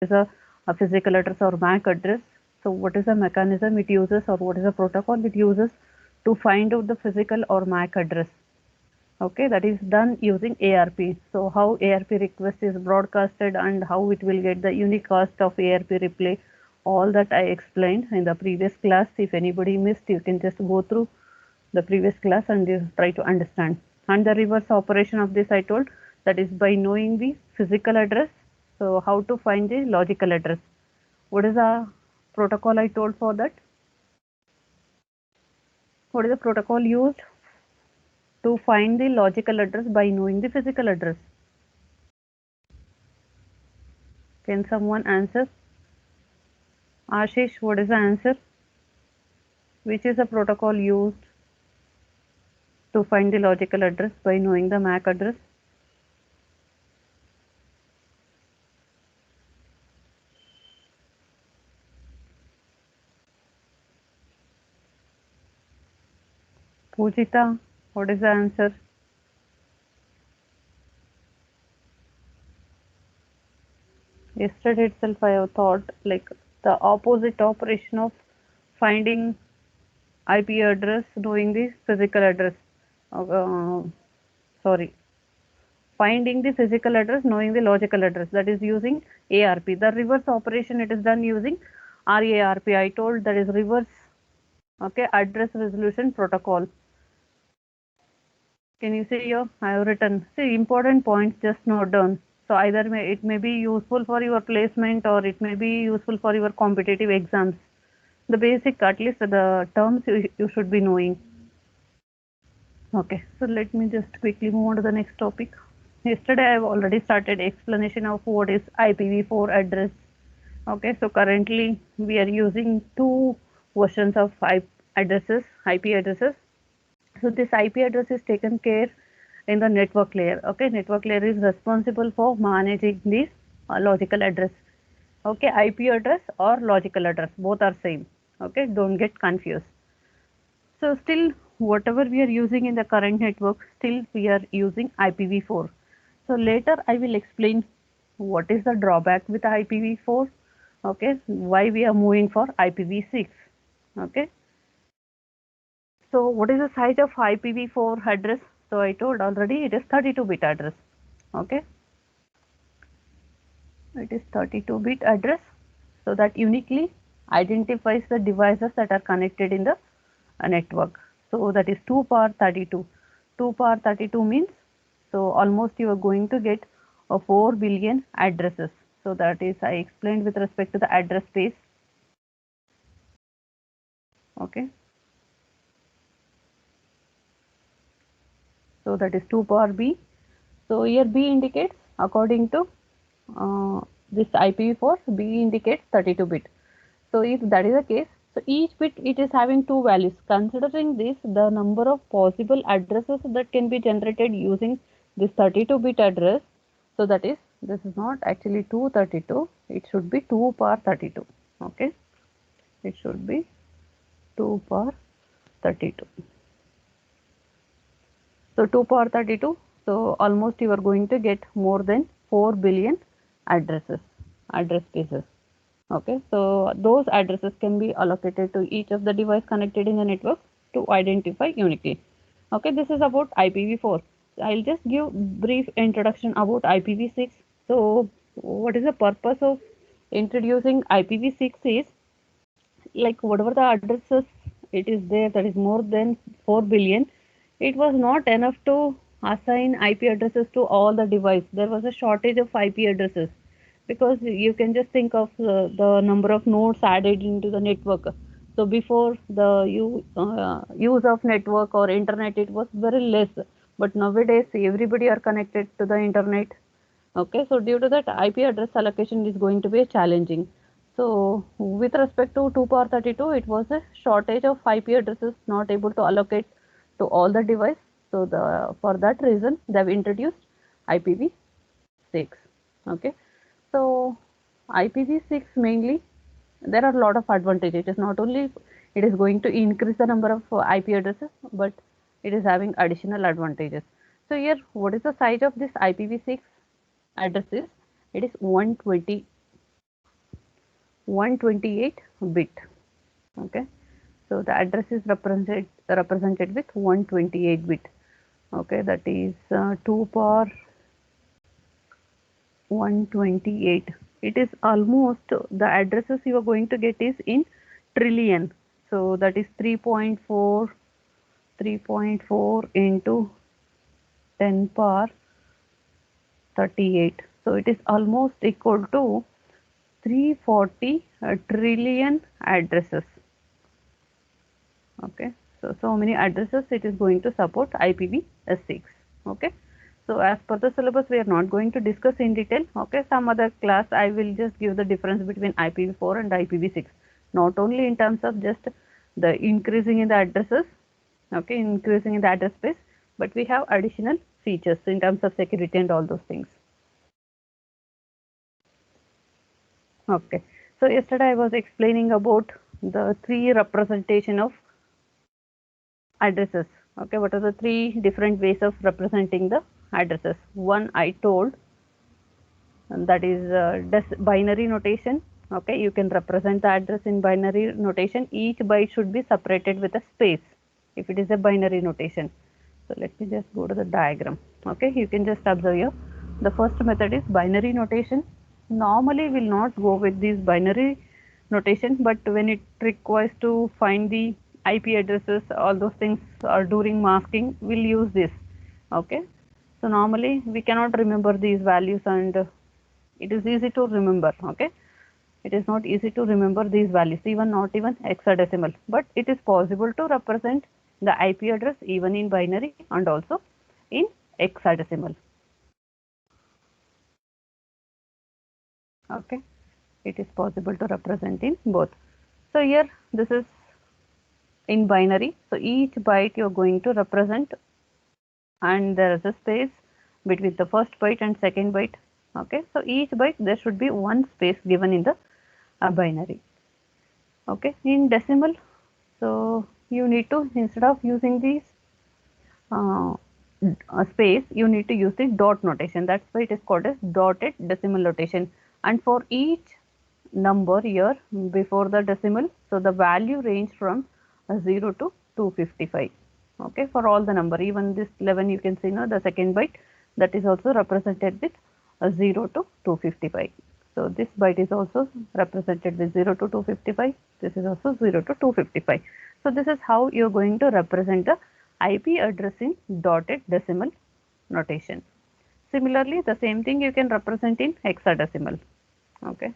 is a physical address or MAC address. So what is the mechanism it uses, or what is the protocol it uses to find out the physical or MAC address? Okay, that is done using ARP. So how ARP request is broadcasted and how it will get the unicast of ARP replay, all that I explained in the previous class. If anybody missed, you can just go through the previous class and you try to understand. And the reverse operation of this I told, that is by knowing the physical address. So how to find the logical address? What is the protocol I told for that? What is the protocol used to find the logical address by knowing the physical address? Can someone answer? Ashish, what is the answer? Which is the protocol used to find the logical address by knowing the MAC address? Pujita, what is the answer? Yesterday itself I have thought like the opposite operation of finding IP address, knowing the physical address. Uh, sorry, finding the physical address, knowing the logical address. That is using ARP. The reverse operation it is done using RARP. I told that is reverse. Okay, address resolution protocol. Can you see here? I have written. See important points. Just note down. So either it may be useful for your placement or it may be useful for your competitive exams. The basic, at least the terms you should be knowing. Okay, so let me just quickly move on to the next topic. Yesterday I have already started explanation of what is IPv4 address. Okay, so currently we are using two versions of IP addresses. So this IP address is taken care in the network layer. Okay, network layer is responsible for managing this logical address. Okay, IP address or logical address, both are same. Okay, don't get confused. So still whatever we are using in the current network, still we are using IPv4. So later I will explain what is the drawback with IPv4. Okay, why we are moving for IPv6. Okay, so what is the size of IPv4 address? So I told already it is 32-bit address. Okay, it is 32-bit address, so that uniquely identifies the devices that are connected in the network. So that is 2 power 32. 2 power 32 means, so almost you are going to get a 4 billion addresses. So that is I explained with respect to the address space. Okay, so that is 2 power b. So here b indicates according to this IPv4, b indicates 32 bit. So if that is the case, so each bit it is having two values. Considering this, the number of possible addresses that can be generated using this 32-bit address, so that is, this is not actually 232, it should be 2 power 32. Okay, it should be 2 power 32. So 2 power 32, so almost you are going to get more than 4 billion addresses, address spaces. Okay, so those addresses can be allocated to each of the device connected in the network to identify uniquely. Okay, this is about IPv4. I'll just give brief introduction about IPv6. So what is the purpose of introducing IPv6 is, like whatever the addresses it is there, that is more than 4 billion, it was not enough to assign IP addresses to all the device. There was a shortage of IP addresses, because you can just think of the number of nodes added into the network. So before the use of network or internet, it was very less, but nowadays everybody are connected to the internet. Okay, so due to that, IP address allocation is going to be challenging. So with respect to 2 power 32, it was a shortage of IP addresses not able to allocate to all the device. So for that reason, they have introduced IPv6. Okay, so IPv6 mainly, there are a lot of advantages. It is not only it is going to increase the number of IP addresses, but it is having additional advantages. So here, what is the size of this IPv6 addresses? It is 120 128 bit. Okay, so the address is represented with 128 bit. Okay, that is 2 power 128. It is almost, the addresses you are going to get is in trillion. So that is 3.4 into 10 power 38. So it is almost equal to 340 trillion addresses. Okay, so many addresses it is going to support IPv6. Okay, so as per the syllabus we are not going to discuss in detail. Okay, some other class I will just give the difference between IPv4 and IPv6, not only in terms of just the increasing in the addresses, okay, increasing in the address space, but we have additional features in terms of security and all those things. Okay, so yesterday I was explaining about the three representation of addresses. Okay, what are the three different ways of representing the addresses? One I told, and that is binary notation. Okay, you can represent the address in binary notation. Each byte should be separated with a space if it is a binary notation. So let me just go to the diagram. Okay, you can just observe here. The first method is binary notation. Normally we will not go with this binary notation, but when it requires to find the IP addresses, all those things, or during masking, we'll use this. Okay, so normally we cannot remember these values, and it is easy to remember. Okay, it is not easy to remember these values, even not even hexadecimal, but it is possible to represent the IP address even in binary and also in hexadecimal. Okay, it is possible to represent in both. So here this is in binary, so each byte you are going to represent, and there is a space between the first byte and second byte. Okay, so each byte there should be one space given in the binary. Okay, in decimal, so you need to, instead of using these uh, space, you need to use the dot notation. That's why it is called as dotted decimal notation. And for each number here before the decimal, so the value range from 0 to 255. Okay, for all the number, even this 11 you can see now the second byte, that is also represented with 0 to 255. So this byte is also represented with 0 to 255. This is also 0 to 255. So this is how you are going to represent the IP address in dotted decimal notation. Similarly, the same thing you can represent in hexadecimal. Okay,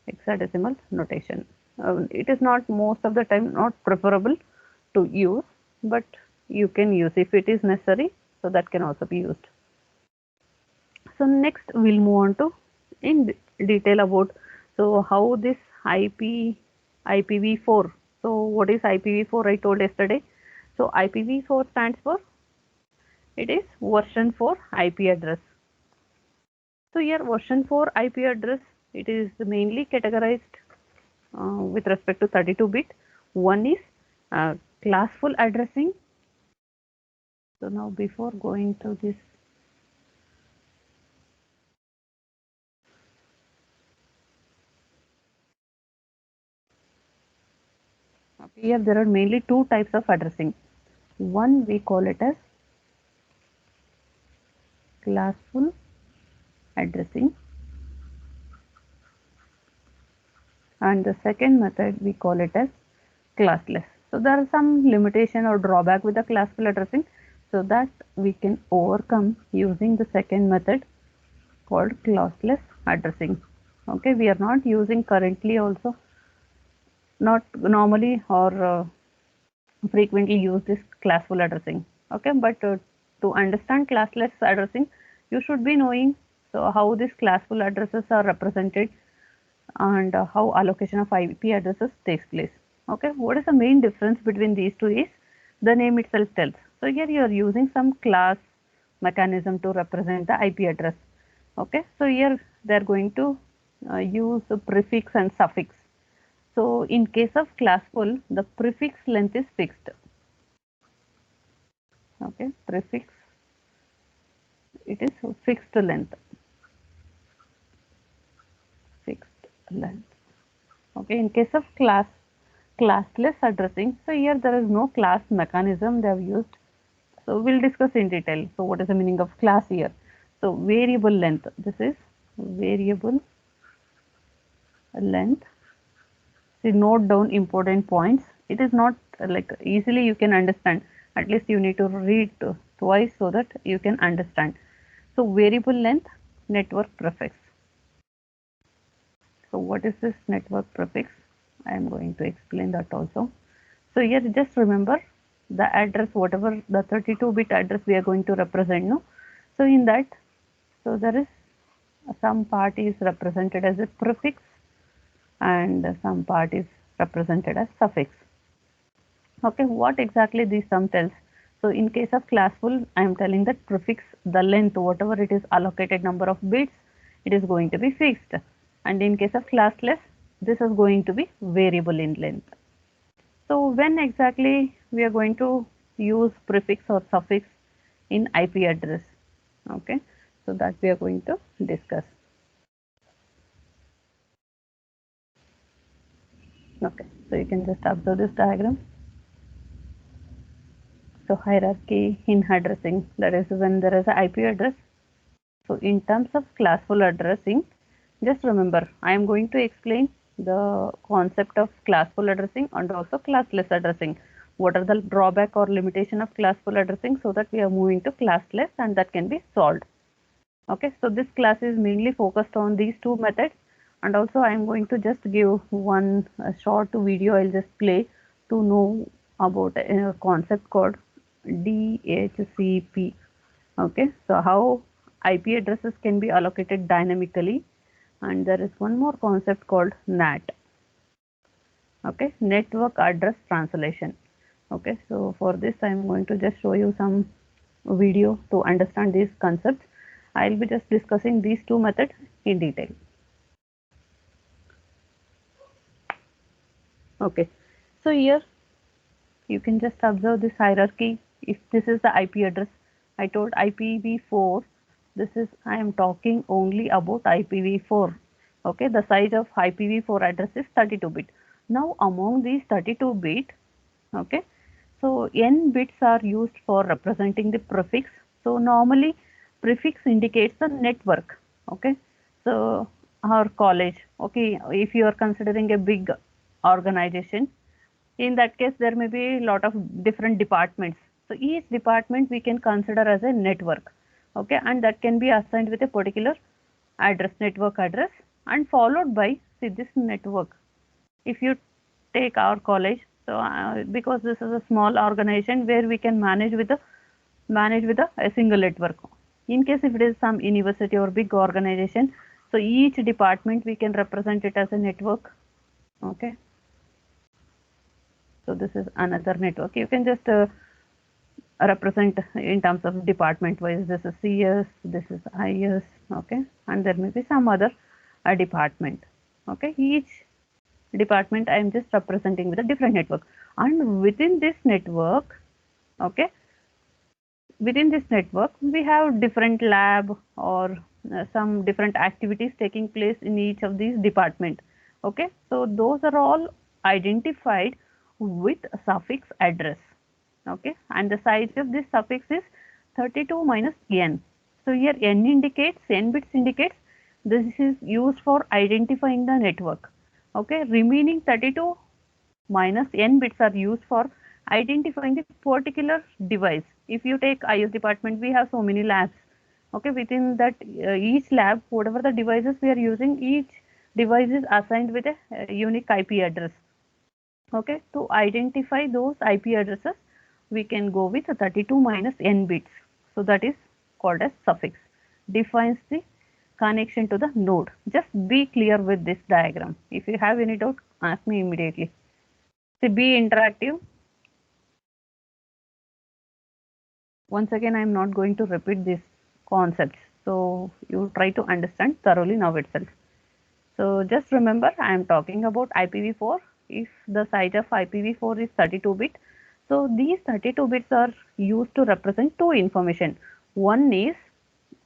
hexadecimal notation. It is not, most of the time, not preferable to use, but you can use if it is necessary. So that can also be used. So next we'll move on to in detail about so how this IPv4. So what is IPv4? I told yesterday. So IPv4 stands for, it is version 4 IP address. So here version 4 IP address, it is mainly categorized with respect to 32-bit. One is classful addressing. So now before going to this, okay, here there are mainly two types of addressing. One we call it as classful addressing, and the second method we call it as classless. So there are some limitation or drawback with the classful addressing, so that we can overcome using the second method called classless addressing. Okay, we are not using currently, also not normally or frequently use this classful addressing. Okay, but to understand classless addressing, you should be knowing so how these classful addresses are represented, and how allocation of IP addresses takes place. Okay, what is the main difference between these two is the name itself tells. So here you are using some class mechanism to represent the IP address. Okay, so here they are going to use a prefix and suffix. So in case of classful, the prefix length is fixed. Okay, prefix, it is fixed length. Fixed length. Okay, in case of classless addressing, so here there is no class mechanism they have used. So we'll discuss in detail. So what is the meaning of class here? So variable length. This is variable length. See, note down important points. It is not like easily you can understand. At least you need to read twice so that you can understand. So variable length network prefix. So what is this network prefix? I am going to explain that also. So here just remember the address, whatever the 32-bit address we are going to represent. No, so in that, so there is some part is represented as a prefix and some part is represented as suffix. Okay, what exactly this sum tells? So in case of classful, I am telling that prefix, the length, whatever it is allocated number of bits, it is going to be fixed. And in case of classless, this is going to be variable in length. So when exactly we are going to use prefix or suffix in IP address? Okay, so that we are going to discuss. Okay, so you can just observe this diagram. So hierarchy in addressing, that is when there is an IP address. So in terms of classful addressing, just remember I am going to explain the concept of classful addressing and also classless addressing. What are the drawback or limitation of classful addressing, so that we are moving to classless and that can be solved. Okay, so this class is mainly focused on these two methods, and also I am going to just give one short video I'll just play to know about a concept called DHCP. Okay, so how IP addresses can be allocated dynamically, and there is one more concept called NAT. Okay, network address translation. Okay, so for this I am going to just show you some video to understand these concepts. I'll be just discussing these two methods in detail. Okay, so here you can just observe this hierarchy. If this is the IP address, I told IPv4. This is, I am talking only about IPv4. Okay, the size of IPv4 address is 32-bit. Now among these 32-bit, okay, so n bits are used for representing the prefix. So normally prefix indicates the network. Okay, so our college, okay, if you are considering a big organization, in that case there may be a lot of different departments. So each department we can consider as a network. Okay, and that can be assigned with a particular address, network address, and followed by, see, this network. If you take our college, so because this is a small organization where we can manage with a single network. In case if it is some university or big organization, so each department we can represent it as a network. Okay, so this is another network. You can just represent in terms of department wise. This is CS, this is IS. Okay, and there may be some other department. Okay, each department I am just representing with a different network, and within this network, okay, within this network we have different lab or some different activities taking place in each of these department. Okay, so those are all identified with suffix address. Okay, and the size of this suffix is 32 minus n. So here n indicates, n bits indicates this is used for identifying the network. Okay, remaining 32 minus n bits are used for identifying the particular device. If you take IS department, we have so many labs. Okay, within that each lab, whatever the devices we are using, each device is assigned with a unique IP address. Okay, to identify those IP addresses, we can go with 32 minus n bits. So that is called as suffix. Defines the connection to the node. Just be clear with this diagram. If you have any doubt, ask me immediately. So be interactive. Once again, I am not going to repeat these concepts. So you try to understand thoroughly now itself. So just remember, I am talking about IPv4. If the size of IPv4 is 32-bit, so these 32 bits are used to represent two information. One is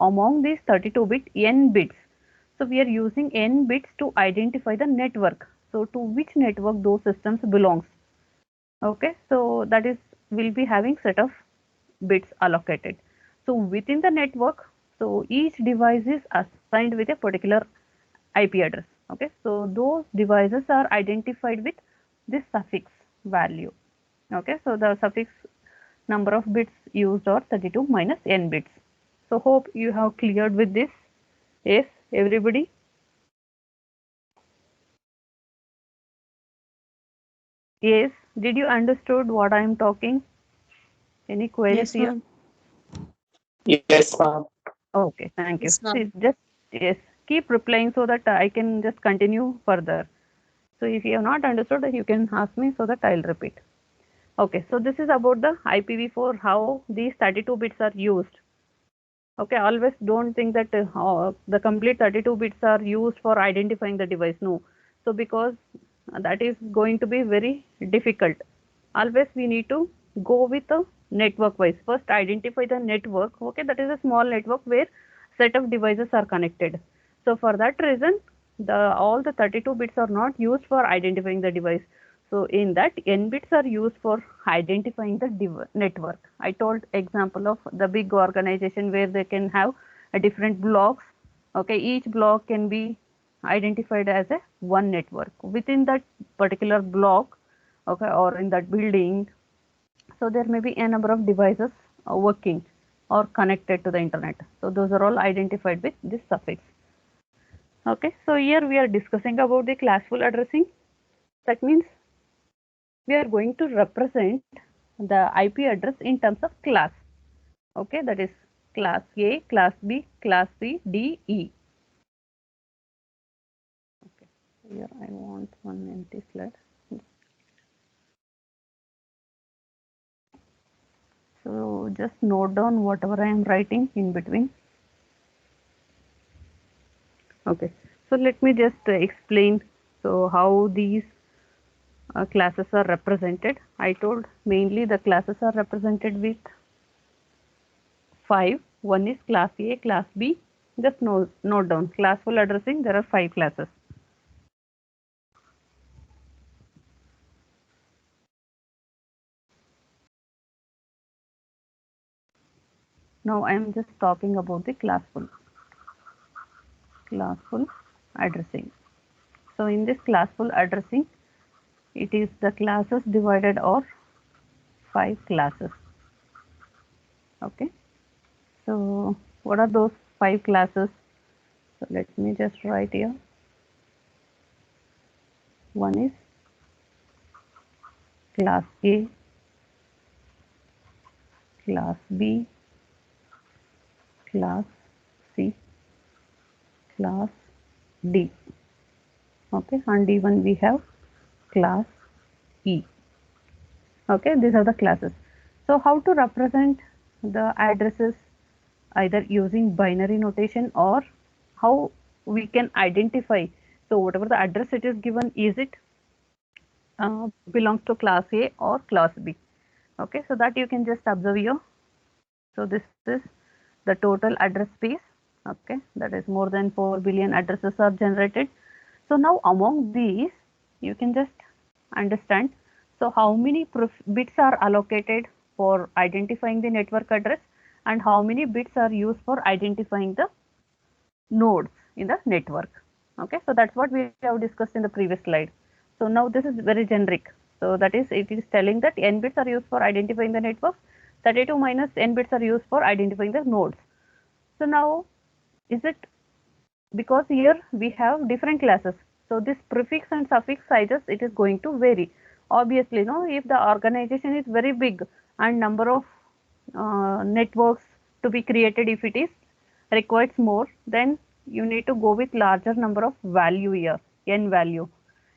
among these 32-bit n bits. So we are using n bits to identify the network. So to which network those systems belongs. Okay, so that is will be having set of bits allocated. So within the network, so each device is assigned with a particular IP address. Okay, so those devices are identified with this suffix value. Okay, so the suffix number of bits used are 32 minus n bits. So hope you have cleared with this. Yes, everybody. Yes, did you understood what I am talking? Any queries Yes, here? ma'am. Yes, ma'am. Okay, thank you. Yes, ma'am. See, just yes, keep replying so that I can just continue further. So if you have not understood, you can ask me so that I'll repeat. Okay, so this is about the IPv4, how these 32 bits are used. Okay, always don't think that the complete 32 bits are used for identifying the device. No. So because that is going to be very difficult. Always we need to go with a network wise. First identify the network. Okay, that is a small network where set of devices are connected. So for that reason, all the 32 bits are not used for identifying the device. So in that, n bits are used for identifying the network. I told example of the big organization where they can have a different blocks. Okay, each block can be identified as a one network within that particular block. Okay, or in that building. So there may be a number of devices working or connected to the internet. So those are all identified with this suffix. Okay, so here we are discussing about the classful addressing. That means we are going to represent the IP address in terms of class. Okay, that is class A, class B, class C, D, E. Okay, here I want one empty slide. So just note down whatever I am writing in between. Okay, so let me just explain so how these classes are represented. I told mainly the classes are represented with 5. One is class A, class B. Just note down classful addressing. There are 5 classes. Now I am just talking about the classful addressing. So in this classful addressing, it is the classes divided or 5 classes. Okay. So what are those 5 classes? So let me just write here. One is class A, class B, class C, class D. Okay, and even we have class E. Okay, these are the classes. So how to represent the addresses either using binary notation or how we can identify. So whatever the address it is given, is it belongs to class A or class B. Okay, so that you can just observe here. So this is the total address space. Okay, that is more than 4 billion addresses are generated. So now among these, you can just understand. So how many bits are allocated for identifying the network address and how many bits are used for identifying the nodes in the network. Okay, so that's what we have discussed in the previous slide. So now this is very generic. So that is, it is telling that n bits are used for identifying the network, 32 minus n bits are used for identifying the nodes. So now, is it because here we have different classes. So this prefix and suffix sizes, it is going to vary. Obviously, no, if the organization is very big and number of networks to be created, if it is requires more, then you need to go with larger number of value here, n value.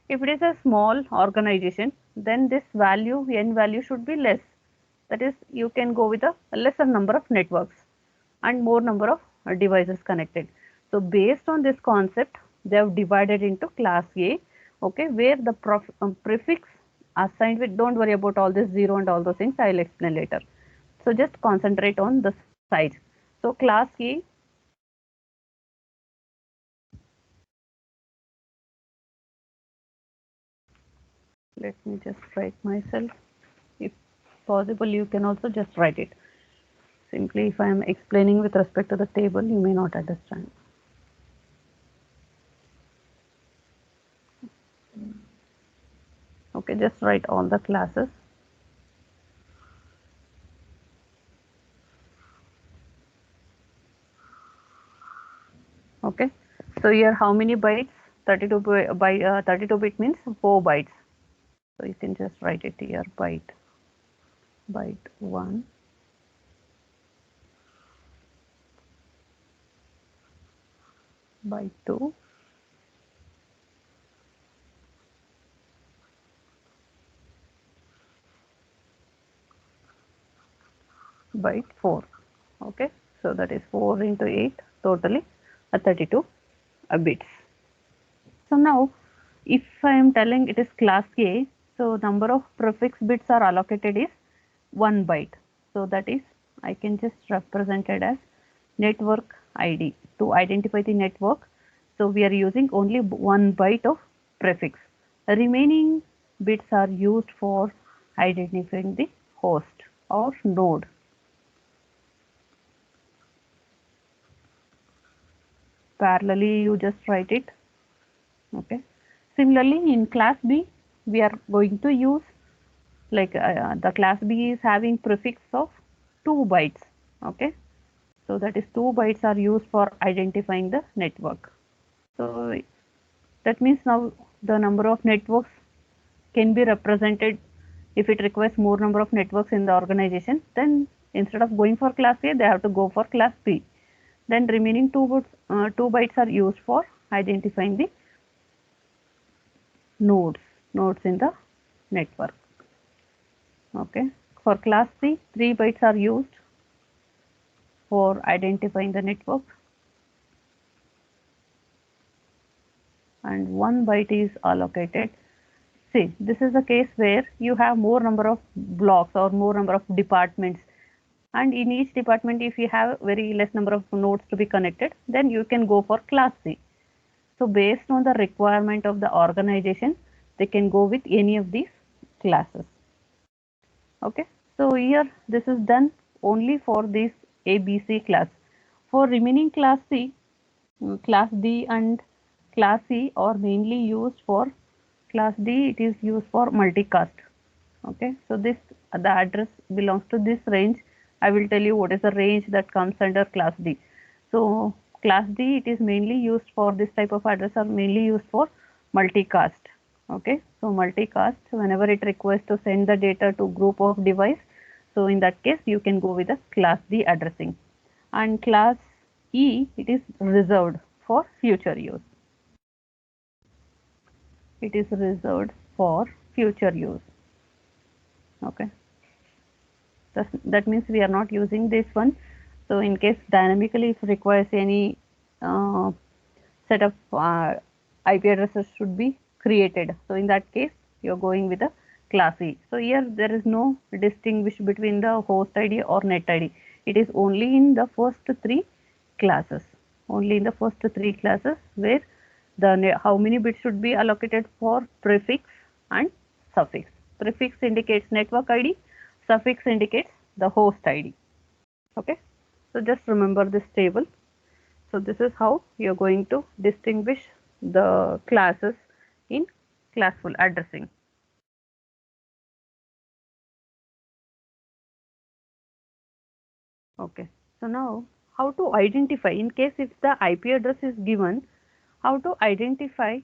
If it is a small organization, then this value, n value should be less. That is, you can go with a lesser number of networks and more number of devices connected. So based on this concept, they have divided into class A, okay, where the prefix assigned with, don't worry about all this zero and all those things, I will explain later. So just concentrate on the size. So class A, Let me just write myself. If possible, you can also just write it. Simply, if I am explaining with respect to the table, you may not understand. Okay, just write all the classes. Okay, so here how many bytes? 32 bit means 4 bytes. So you can just write it here, byte 1, byte 2, byte 4. Okay, so that is 4 into 8, totally 32 bits. So now if I am telling it is class A, so number of prefix bits are allocated is 1 byte. So that is, I can just represent it as network ID to identify the network. So we are using only 1 byte of prefix. The remaining bits are used for identifying the host or node. Parallelly, you just write it. Okay. Similarly, in class B, we are going to use like the class B is having prefix of 2 bytes. Okay. So that is 2 bytes are used for identifying the network. So that means now the number of networks can be represented. If it requires more number of networks in the organization, then instead of going for class A, they have to go for class B. Then remaining 2 bytes are used for identifying the nodes in the network. Okay, for class C, 3 bytes are used for identifying the network and 1 byte is allocated. See, this is a case where you have more number of blocks or more number of departments, and in each department if you have very less number of nodes to be connected, then you can go for class C. So based on the requirement of the organization, they can go with any of these classes. Okay, so here this is done only for this ABC class. For remaining class C, class D and class C are mainly used for class D. It is used for multicast. Okay, so this the address belongs to this range. I will tell you what is the range that comes under class D. So class D, it is mainly used for this type of address are mainly used for multicast. Okay, so multicast, whenever it requires to send the data to group of device, so in that case you can go with the class D addressing. And class E, it is reserved for future use. It is reserved for future use. Okay, that means we are not using this one. So in case dynamically if requires any set of IP addresses should be created. So in that case, you're going with a class E. So here there is no distinguish between the host ID or net ID. It is only in the first 3 classes. Only in the first 3 classes where the how many bits should be allocated for prefix and suffix. Prefix indicates network ID, suffix indicates the host ID. Okay, so just remember this table. So this is how you're going to distinguish the classes in classful addressing. Okay, so now how to identify in case if the IP address is given, how to identify.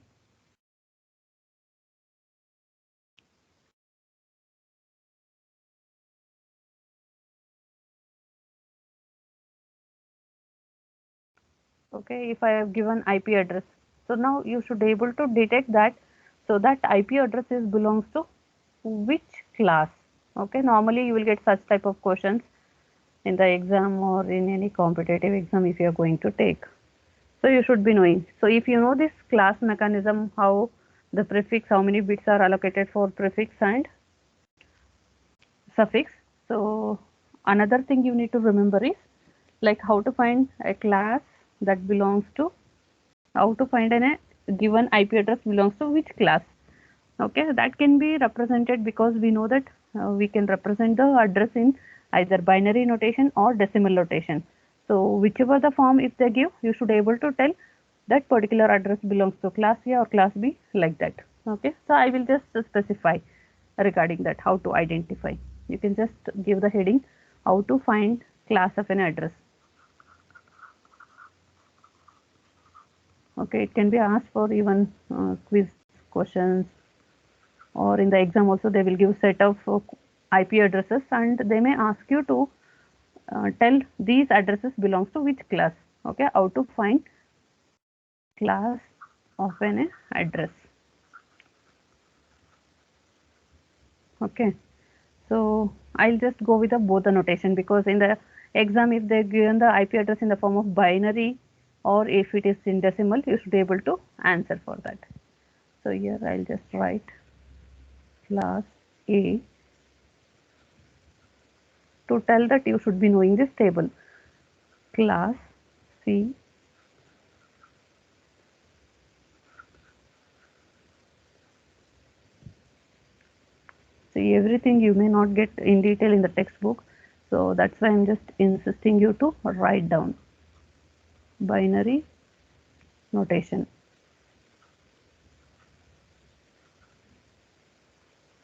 Okay, if I have given IP address, so now you should be able to detect that, so that IP address is belongs to which class. Okay, normally you will get such type of questions in the exam or in any competitive exam if you are going to take. So you should be knowing. So if you know this class mechanism, how the prefix, how many bits are allocated for prefix and suffix. So another thing you need to remember is like how to find a class that belongs to, how to find a given IP address belongs to which class. Okay, that can be represented because we know that we can represent the address in either binary notation or decimal notation. So whichever the form if they give, you should able to tell that particular address belongs to class A or class B, like that. Okay, so I will just specify regarding that how to identify. You can just give the heading how to find class of an address. Okay, it can be asked for even quiz questions, or in the exam also they will give set of IP addresses and they may ask you to tell these addresses belongs to which class. Okay, how to find class of an address. Okay, so I'll just go with both the notation, because in the exam if they given the IP address in the form of binary or if it is in decimal, you should be able to answer for that. So here I'll just write class A. To tell that you should be knowing this table. Class C see, everything you may not get in detail in the textbook, so that's why I'm just insisting you to write down binary notation.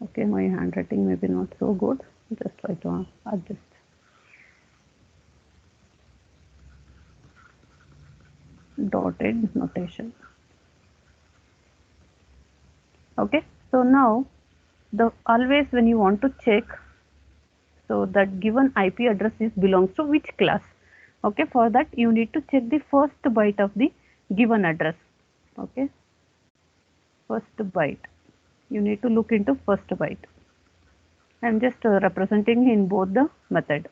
Okay, my handwriting may be not so good, just try to adjust. Dotted notation. Okay, so now the always when you want to check, so that given IP address is belongs to which class. Okay, for that you need to check the first byte of the given address. Okay, first byte, you need to look into first byte. I'm just representing in both the method.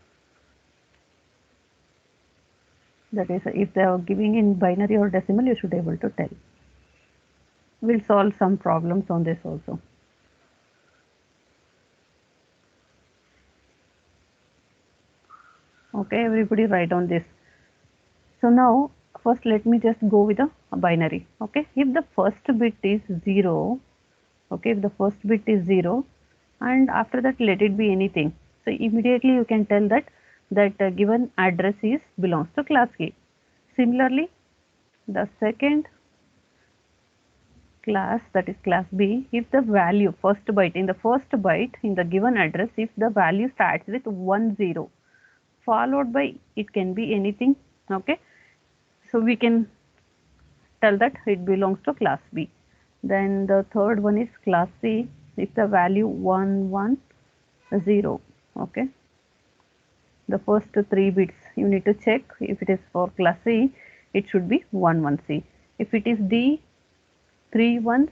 That is, if they are giving in binary or decimal, you should be able to tell. We'll solve some problems on this also. Okay, everybody write on this. So now first let me just go with a binary. Okay, if the first bit is 0, okay, if the first bit is 0 and after that let it be anything, so immediately you can tell that given address is belongs to class A. Similarly, the second class, that is class B, if the value first byte in the given address, if the value starts with 10 followed by, it can be anything. Okay, so we can tell that it belongs to class B. Then the third one is class C, if the value 110. Okay, the first three bits you need to check. If it is for class C, it should be 11C. If it is D, 3 ones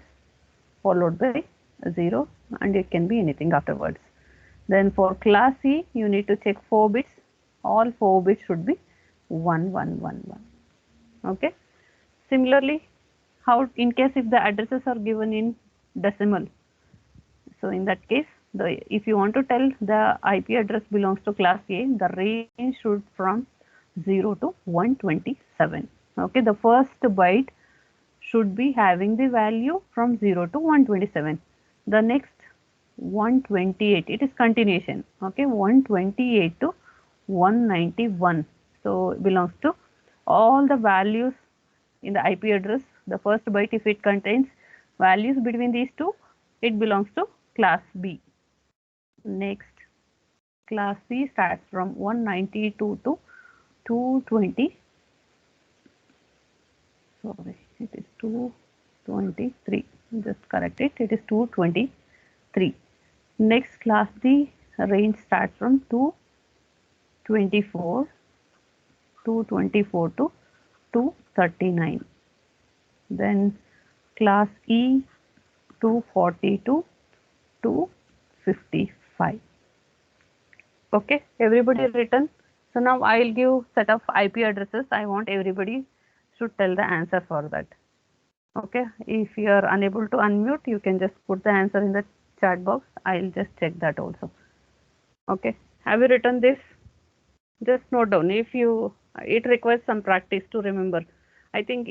followed by 0, and it can be anything afterwards. Then for class C, you need to check 4 bits. All 4 bits should be 1111. Okay. Similarly, how in case if the addresses are given in decimal, so in that case, if you want to tell the IP address belongs to class A, the range should from 0 to 127. Okay, the first byte should be having the value from 0 to 127. The next 128, it is continuation. Okay, 128 to 191. So it belongs to all the values in the IP address. The first byte, if it contains values between these two, it belongs to class B. Next, class C starts from 192 to 220. Sorry, it is 223. Just correct it. It is 223. Next, class D range starts from 224 to 239. Then class E 242 to 55. Okay, everybody written. So now I'll give set of IP addresses. I want everybody should tell the answer for that. Okay, if you are unable to unmute, you can just put the answer in the chat box. I'll just check that also. Okay, have you written this? Just note down. If you, it requires some practice to remember. I think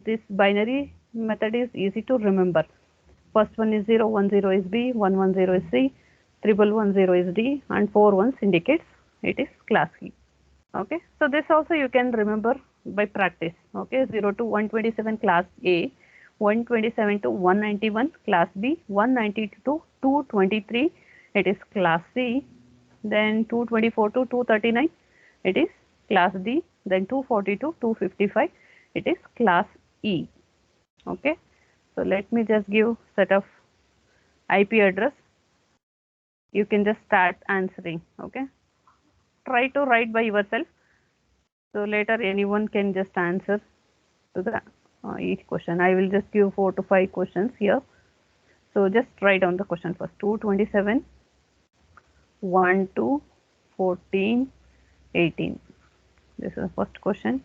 this binary method is easy to remember. first one is 0, 1 0 is B, 1 1 0 is C, 1 is D, and 4 ones indicates it is class E. Okay, so this also you can remember by practice. Okay, 0 to 127 class A, 127 to 191 class B, 190 to 223 it is class C, then 224 to 239 it is class D, then 240 to 255 it is class E. Okay, so let me just give set of IP address. You can just start answering. Okay, try to write by yourself, so later anyone can just answer to the each question. I will just give 4 to 5 questions here, so just write down the question first. 227, 1 to 14, 18. This is the first question.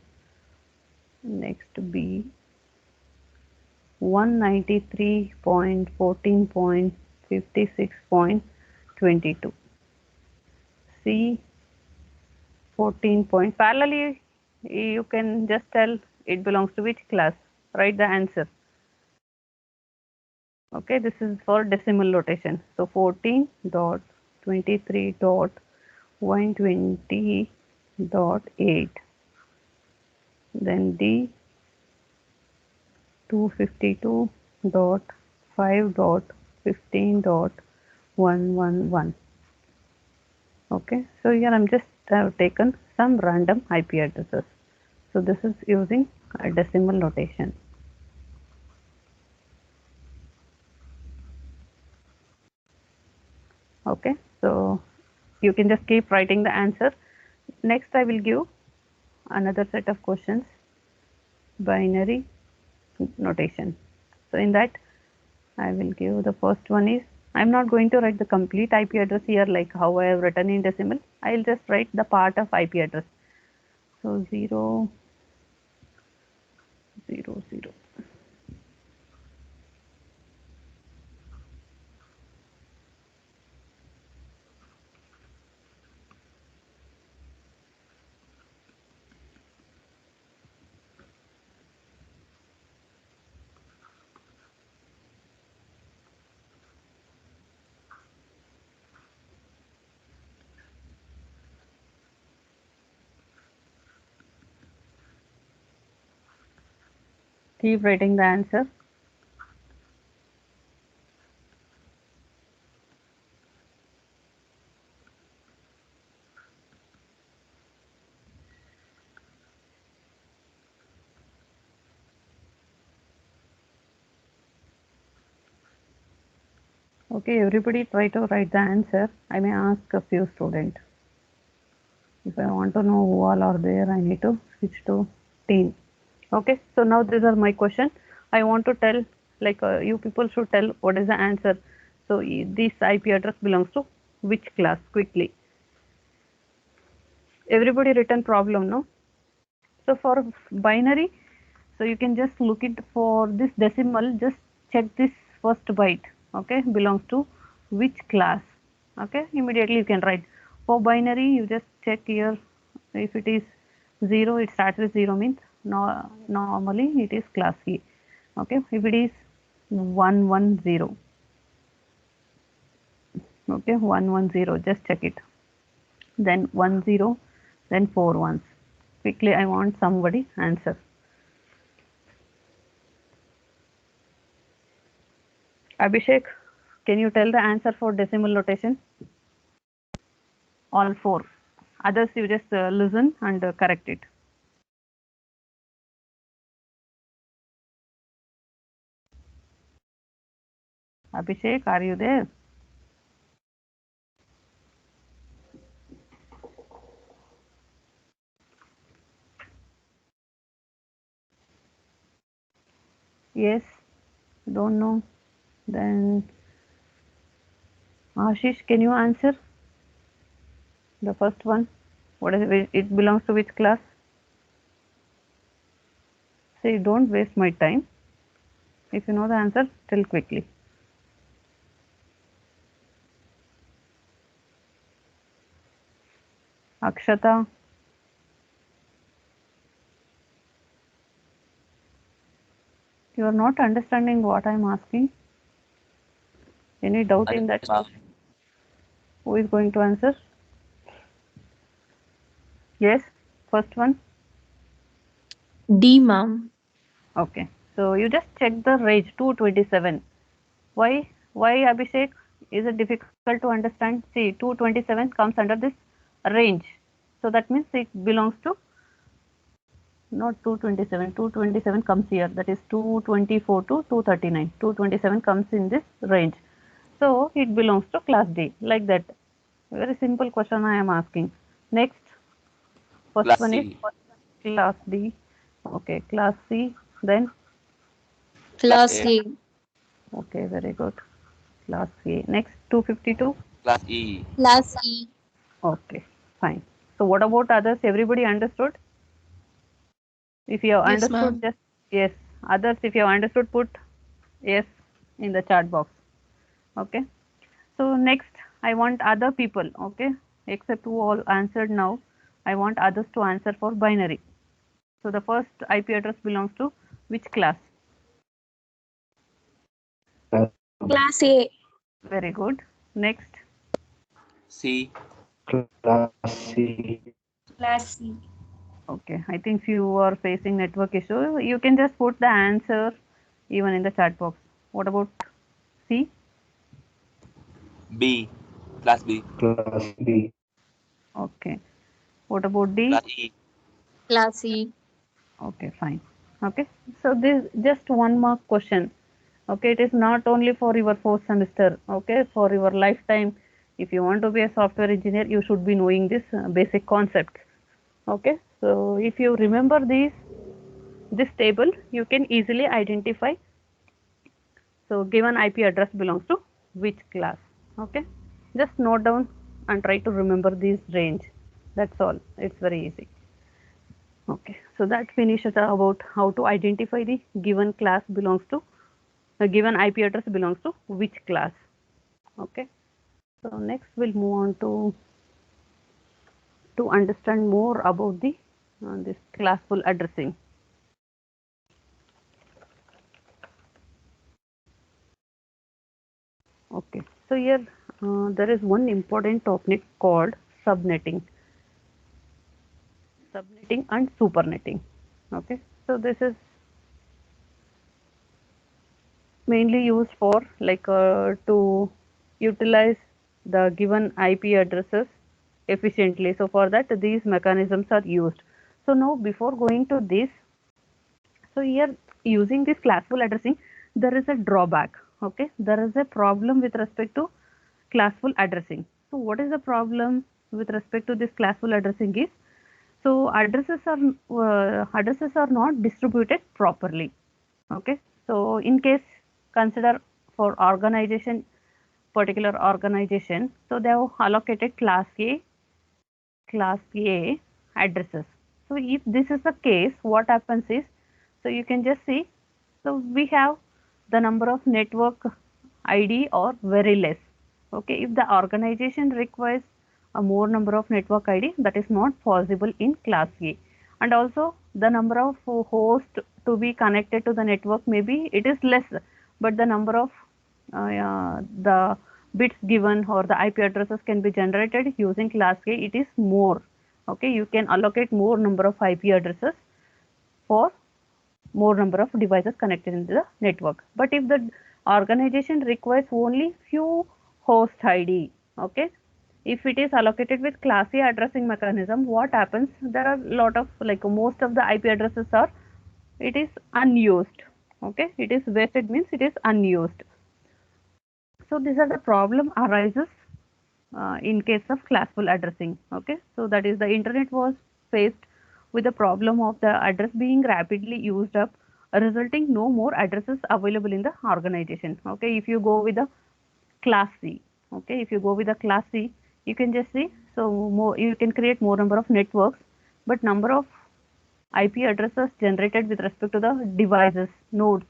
Next B, 193.14.56.22. C, 14 point. Parallelly, you can just tell it belongs to which class. Write the answer. Okay, this is for decimal notation. So 14.23.120.8. Then D, 252.5.15.111. Okay, so here I'm just taken some random IP addresses. So this is using a decimal notation. Okay, so you can just keep writing the answer. Next I will give another set of questions, binary notation. So in that I will give the first one is, I'm not going to write the complete IP address here like how I have written in decimal. I will just write the part of IP address. So 0, 0, 0. Keep writing the answer. Okay, everybody try to write the answer. I may ask a few students. If I want to know who all are there, I need to switch to teen. Okay, so now these are my question. I want to tell, like you people should tell what is the answer. So this IP address belongs to which class quickly. Everybody written problem, no? So for binary, so you can just look it for this decimal, just check this first byte, okay, belongs to which class. Okay, immediately you can write. For binary, you just check here, if it is 0, it starts with 0 means no, normally it is class C. Okay, if it is 110, okay, 110, just check it. Then 10, then 4 ones. Quickly I want somebody answer. Abhishek, can you tell the answer for decimal notation? All 4. Others you just listen and correct it. Abhishek, are you there? Yes, don't know. Then Ashish, can you answer the first one? What is it? It belongs to which class? Say, don't waste my time. If you know the answer, tell quickly. Akshata. You are not understanding what I am asking. Any doubt in that? Ma'am. Who is going to answer? Yes, first one. D, ma'am. Okay, so you just check the range 227. Why Abhishek? Is it difficult to understand? See, 227 comes under this range. So that means it belongs to not 227. 227 comes here. That is 224 to 239. 227 comes in this range. So it belongs to class D, like that. Very simple question I am asking. Next, first Class one is C. class D. Okay, class C. Then, Class Class A. A. okay, very good. Class A. Next, 252. Class E. Class E. Okay, fine. So what about others? Everybody understood? If you have Yes, understood, ma'am. just yes. Others, if you have understood, put yes in the chat box. Okay. So next, I want other people. Okay, except who all answered now. I want others to answer for binary. So the first IP address belongs to which class? Class A. Very good. Next, C. Class C. Class C. okay. I think few are facing network issue. You can just put the answer even in the chat box. What about C? B. Class B. Class B. Okay. What about D? Class E. Class E. Okay, fine. Okay. So this just one mark question. Okay, it is not only for your fourth semester. Okay, for your lifetime. If you want to be a software engineer, you should be knowing this basic concept. Okay. So if you remember this table, you can easily identify. So given IP address belongs to which class. Okay. Just note down and try to remember this range. That's all. It's very easy. Okay, so that finishes about how to identify the given class belongs to a given IP address belongs to which class. Okay, so next we'll move on to understand more about the this classful addressing. Okay, so here there is one important topic called subnetting, subnetting and supernetting. Okay, so this is mainly used for like to utilize the given IP addresses efficiently. So for that these mechanisms are used. So now before going to this, so here using this classful addressing, there is a drawback. Okay, there is a problem with respect to classful addressing. So what is the problem with respect to this classful addressing is, so addresses are not distributed properly. Okay, so in case consider for organization, particular organization, so they have allocated class A addresses. So if this is the case, what happens is, so you can just see, so we have the number of network ID or very less. Okay, if the organization requires a more number of network ID, that is not possible in class A. And also the number of hosts to be connected to the network, maybe it is less, but the number of the bits given or the IP addresses can be generated using class A, it is more. Okay, you can allocate more number of IP addresses for more number of devices connected into the network. But if the organization requires only few host ID, okay, if it is allocated with class A addressing mechanism, what happens? There are a lot of like most of the IP addresses are, it is unused. Okay, it is wasted means it is unused. So these are the problem arises in case of classful addressing. Okay, so that is the internet was faced with the problem of the address being rapidly used up, resulting no more addresses available in the organization. Okay, if you go with the class C, okay, if you go with the class C, you can just see, so more you can create more number of networks, but number of IP addresses generated with respect to the devices nodes,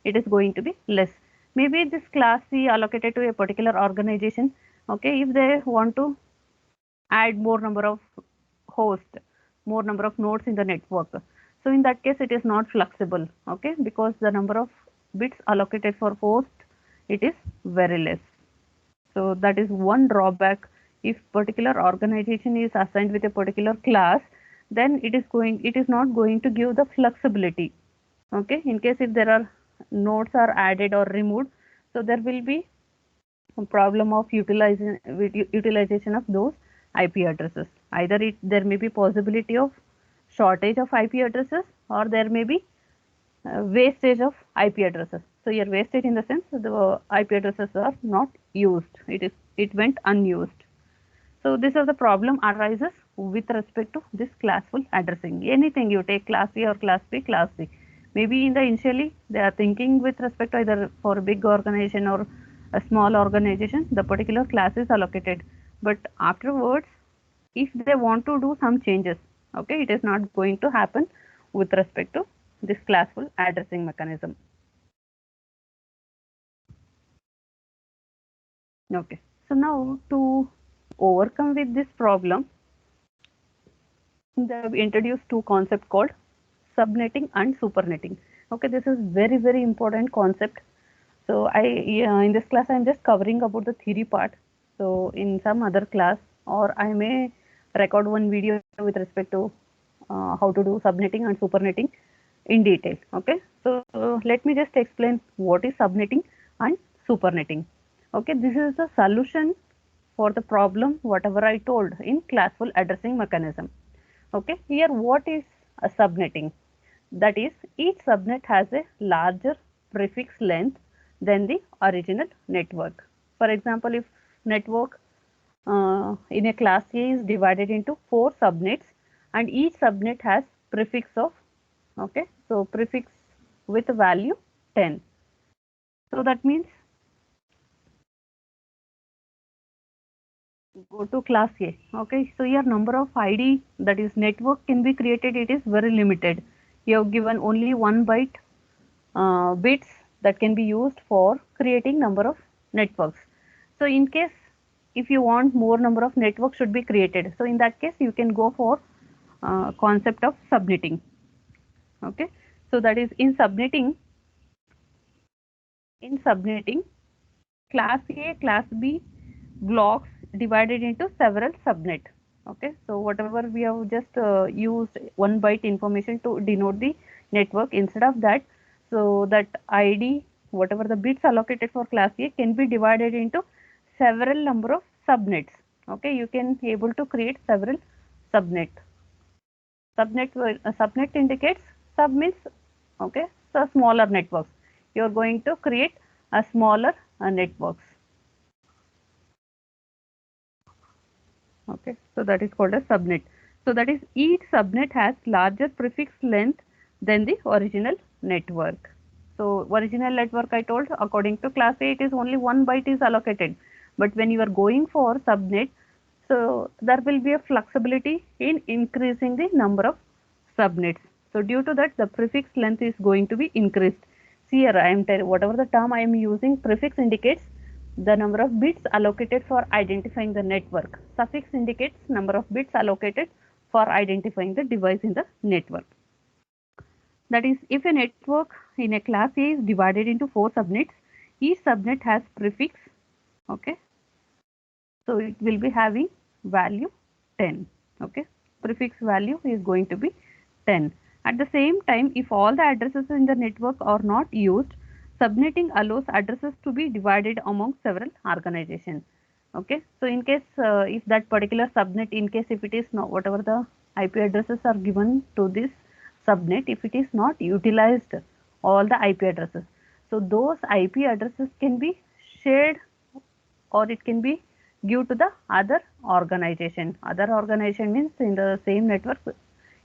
it is going to be less. Maybe this class C allocated to a particular organization. Okay, if they want to add more number of hosts, more number of nodes in the network, so in that case it is not flexible. Okay, because the number of bits allocated for host, it is very less. So that is one drawback. If particular organization is assigned with a particular class, then it is not going to give the flexibility. Okay, in case if there are nodes are added or removed, so there will be a problem of utilization of those IP addresses. Either there may be possibility of shortage of IP addresses, or there may be wastage of IP addresses. So here wastage in the sense the IP addresses are not used. It went unused. So this is the problem arises with respect to this classful addressing. Anything you take class A or class B, class C. Maybe in the initially they are thinking with respect to either for a big organization or a small organization, the particular class is allocated. But afterwards, if they want to do some changes, okay, it is not going to happen with respect to this classful addressing mechanism. Okay, so now to overcome with this problem, they have introduced two concepts called subnetting and supernetting. Okay, this is very important concept. So in this class I am just covering about the theory part. So in some other class, or I may record one video with respect to how to do subnetting and supernetting in detail. Okay, so let me just explain what is subnetting and supernetting. Okay, this is the solution for the problem whatever I told in classful addressing mechanism. Okay, here what is a subnetting? That is, each subnet has a larger prefix length than the original network. For example, if network in a class A is divided into 4 subnets, and each subnet has prefix of, okay, so prefix with value 10. So that means go to class A. Okay, so your number of ID, that is network, can be created. It is very limited. You have given only 1 byte bits that can be used for creating number of networks. So in case if you want more number of networks should be created, so in that case you can go for concept of subnetting. Okay, so that is in subnetting. In subnetting, class A, class B blocks divided into several subnet. Okay, so whatever we have just used 1 byte information to denote the network, instead of that, so that ID, whatever the bits allocated for class A, can be divided into several number of subnets. Okay, you can able to create several subnet. Subnet indicates, sub means, okay, so smaller networks. You are going to create a smaller networks. Okay, so that is called a subnet. So that is, each subnet has larger prefix length than the original network. So original network I told, according to class A, it is only 1 byte is allocated. But when you are going for subnet, so there will be a flexibility in increasing the number of subnets. So due to that, the prefix length is going to be increased. See here, I am telling whatever the term I am using, prefix indicates the number of bits allocated for identifying the network. Suffix indicates number of bits allocated for identifying the device in the network. That is, if a network in a class A is divided into 4 subnets, each subnet has prefix, okay, so it will be having value 10. Okay, prefix value is going to be 10. At the same time, if all the addresses in the network are not used, subnetting allows addresses to be divided among several organizations. Okay, so in case if that particular subnet, in case if it is not, whatever the IP addresses are given to this subnet, if it is not utilized all the IP addresses, so those IP addresses can be shared, or it can be give to the other organization. Other organization means in the same network,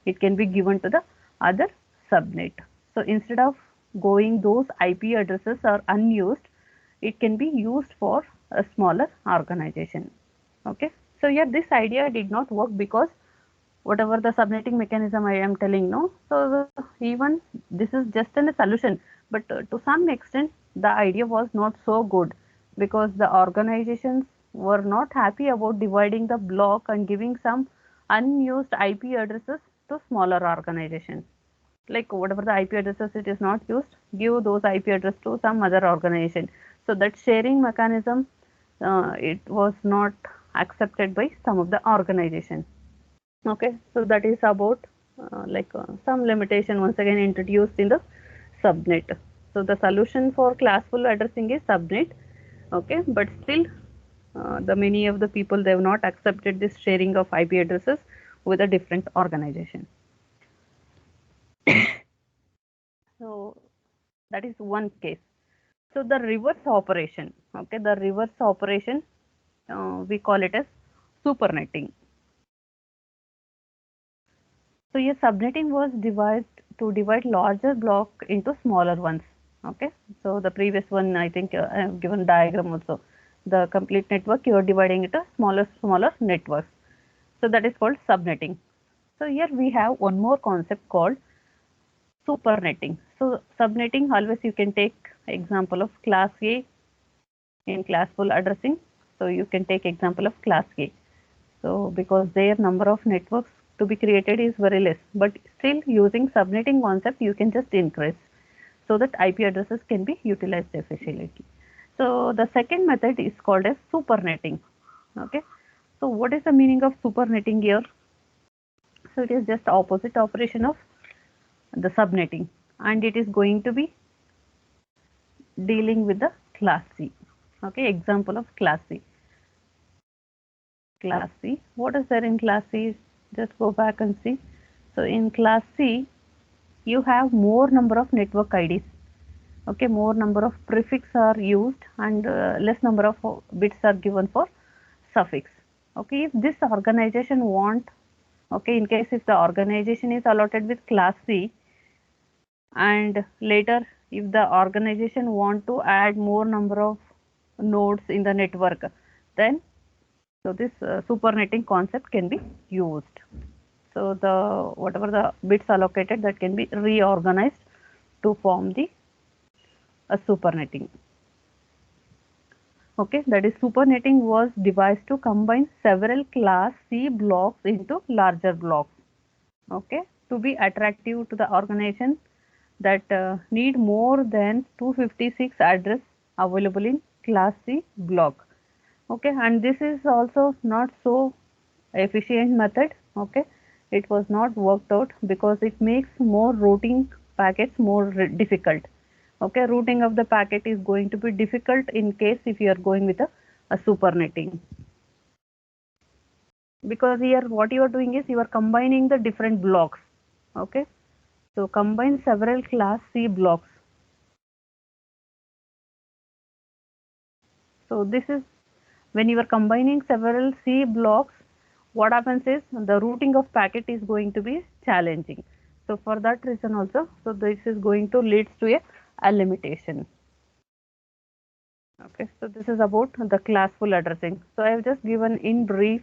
it can be given to the other subnet. So instead of going those IP addresses are unused, it can be used for a smaller organization. Okay, so here this idea did not work because whatever the subnetting mechanism I am telling, no, so even this is just a solution, but to some extent the idea was not so good, because the organizations were not happy about dividing the block and giving some unused IP addresses to smaller organizations. Like whatever the IP addresses it is not used, give those IP address to some other organization. So that sharing mechanism it was not accepted by some of the organization. Okay, so that is about some limitation once again introduced in the subnet. So the solution for classful addressing is subnet. Okay, but still the many of the people, they have not accepted this sharing of IP addresses with a different organization. So that is one case. So the reverse operation, okay, the reverse operation, we call it as supernetting. So yes, subnetting was devised to divide larger block into smaller ones. Okay, so the previous one, I think I have given diagram also. The complete network, you are dividing into smaller networks. So that is called subnetting. So here we have one more concept called supernetting. So subnetting, always you can take example of class A in classful addressing. So you can take example of class A. So because their number of networks to be created is very less, but still using subnetting concept, you can just increase so that IP addresses can be utilized efficiently. So the second method is called as supernetting. Okay. So what is the meaning of supernetting here? So it is just opposite operation of the subnetting, and it is going to be dealing with the class C. Okay, example of class C. Class C. What is there in class C? Just go back and see. So in class C, you have more number of network IDs. Okay, more number of prefix are used and less number of bits are given for suffix. Okay, if this organization want, okay, in case if the organization is allotted with class C, and later if the organization want to add more number of nodes in the network, then so this supernetting concept can be used. So the whatever the bits allocated, that can be reorganized to form the supernetting. Okay, that is supernetting was devised to combine several class C blocks into larger blocks. Okay, to be attractive to the organization that need more than 256 address available in class C block. Okay, and this is also not so efficient method. Okay, it was not worked out because it makes more routing packets more difficult. Okay, routing of the packet is going to be difficult in case if you are going with a supernetting, because here what you are doing is you are combining the different blocks. Okay, so combine several class C blocks. So this is when you are combining several C blocks, what happens is the routing of packet is going to be challenging. So for that reason also, so this is going to lead to a limitation. Okay, so this is about the classful addressing. So I have just given in brief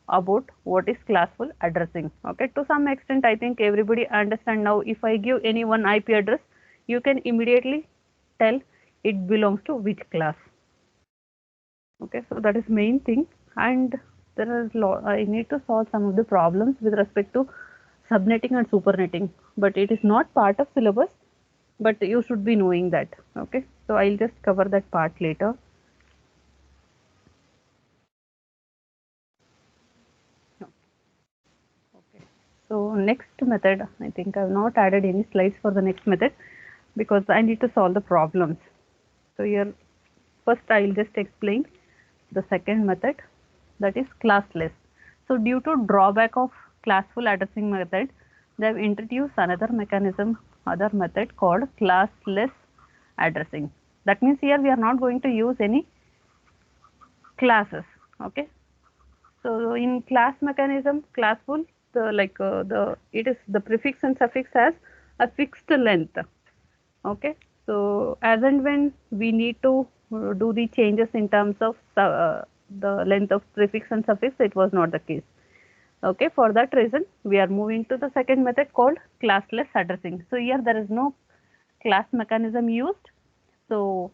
about what is classful addressing. Okay, to some extent I think everybody understand now. If I give any one IP address, you can immediately tell it belongs to which class. Okay, so that is main thing, and there is I need to solve some of the problems with respect to subnetting and supernetting, but it is not part of syllabus, but you should be knowing that. Okay, so I'll just cover that part later. Okay, so next method, I think I have not added any slides for the next method because I need to solve the problems. So here first I'll just explain the second method, that is classless. So due to drawback of classful addressing method, they have introduced another method called classless addressing. That means here we are not going to use any classes. Okay, so in class mechanism, classful, it is the prefix and suffix has a fixed length. Okay, so as and when we need to do the changes in terms of the length of prefix and suffix, it was not the case. Okay, for that reason we are moving to the second method called classless addressing. So here there is no class mechanism used, so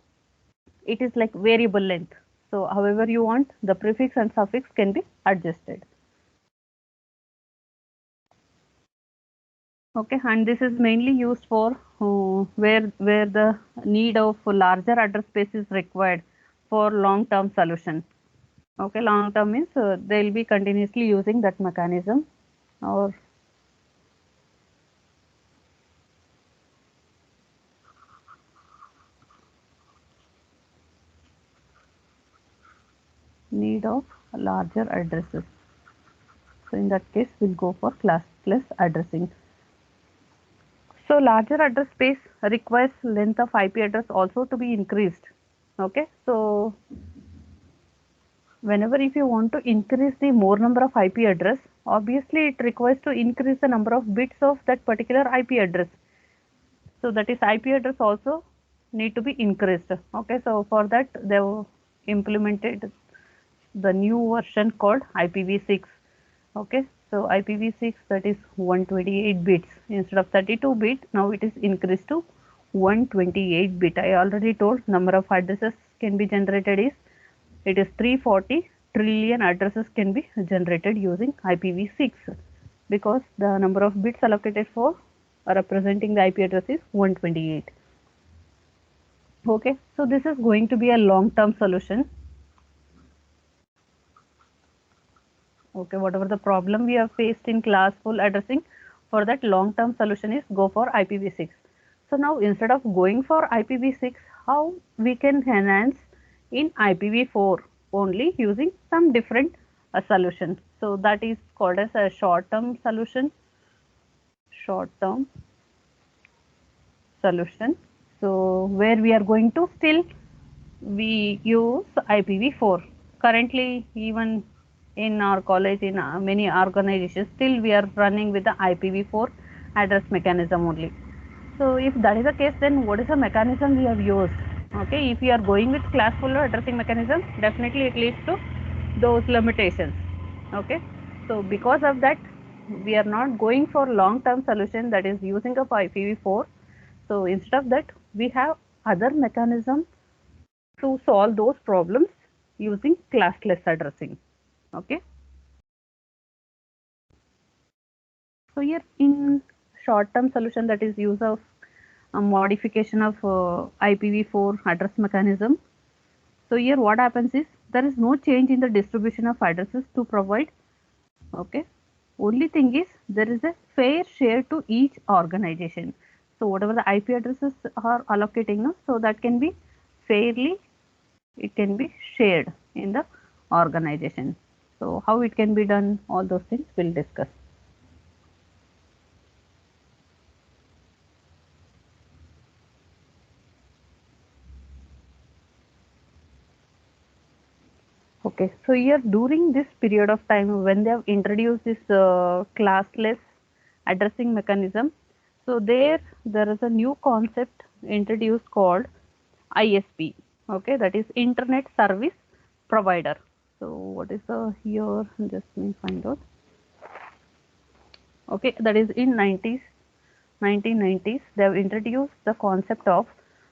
it is like variable length. So however you want, the prefix and suffix can be adjusted. Okay, and this is mainly used for where the need of larger address space is required for long term solution. Okay, long term means they'll be continuously using that mechanism, or need of larger addresses. So in that case, we'll go for classless addressing. So larger address space requires length of IP address also to be increased. Okay, so whenever if you want to increase the more number of IP address, obviously it requires to increase the number of bits of that particular IP address. So that is IP address also need to be increased. Okay, so for that they have implemented the new version called IPv6. Okay, so IPv6, that is 128 bits instead of 32 bit. Now it is increased to 128 bit. I already told number of addresses can be generated is, it is 340 trillion addresses can be generated using IPv6, because the number of bits allocated for representing the IP address is 128. Okay, so this is going to be a long-term solution. Okay, whatever the problem we have faced in classful addressing, for that long-term solution is go for IPv6. So now instead of going for IPv6, how we can enhance in IPv4 only using some different solution. So that is called as a short-term solution. Short-term solution. So where we are going to still we use IPv4. Currently, even in our college, in many organizations, still we are running with the IPv4 address mechanism only. So if that is the case, then what is the mechanism we have used? Okay, if we are going with classful addressing mechanism, definitely it leads to those limitations. Okay, so because of that, we are not going for long-term solution, that is using of IPv4. So instead of that, we have other mechanism to solve those problems using classless addressing. Okay, so here in short-term solution, that is use of a modification of IPv4 address mechanism. So here what happens is, there is no change in the distribution of addresses to provide. Okay, only thing is there is a fair share to each organization. So whatever the IP addresses are allocating now, so that can be fairly, it can be shared in the organization. So how it can be done, all those things we'll discuss. Okay, so here during this period of time when they have introduced this classless addressing mechanism, so there is a new concept introduced called ISP. Okay, that is Internet Service Provider. So what is the here? Just let me find out. Okay, that is in 1990s they have introduced the concept of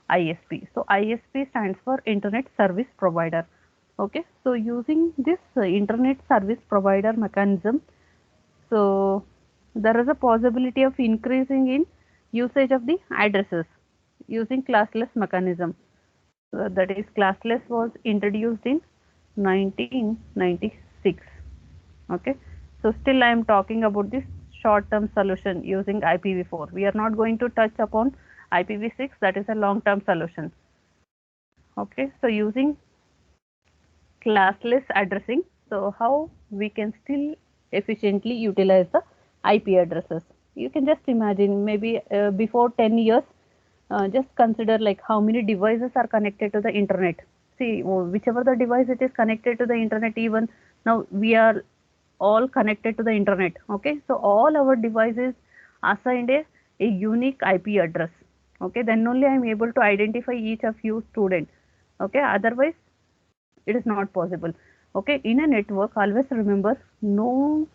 ISP. So ISP stands for Internet Service Provider. Okay, so using this Internet Service Provider mechanism, so there is a possibility of increasing in usage of the addresses using classless mechanism. So that is classless was introduced in 1996. Okay, so still I am talking about this short-term solution using IPv4. We are not going to touch upon IPv6, that is a long-term solution. Okay, so using classless addressing, so how we can still efficiently utilize the IP addresses. You can just imagine, maybe before 10 years, just consider like how many devices are connected to the internet. See, whichever the device it is connected to the internet, even now we are all connected to the internet. Okay, so all our devices assigned a unique IP address. Okay, then only I am able to identify each of you student. Okay, otherwise it is not possible. Okay, in a network, always remember, no,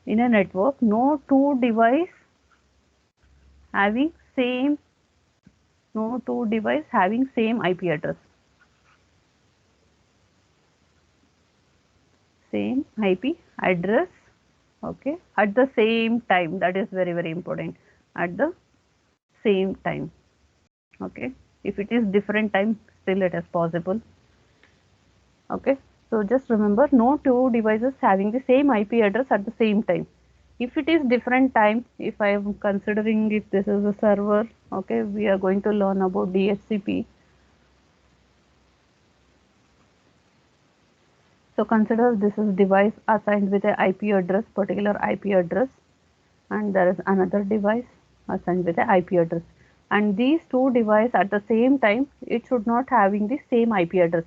in a network, no two device having same, no two device having same IP address. Same IP address, okay, at the same time. That is very, very important. At the same time. Okay, if it is different time, still it is possible. Okay, so just remember, no two devices having the same IP address at the same time. If it is different time, if I am considering if this is a server, okay, we are going to learn about DHCP. So consider this is device assigned with a IP address, particular IP address, and there is another device assigned with a IP address. And these two devices at the same time, it should not having the same IP address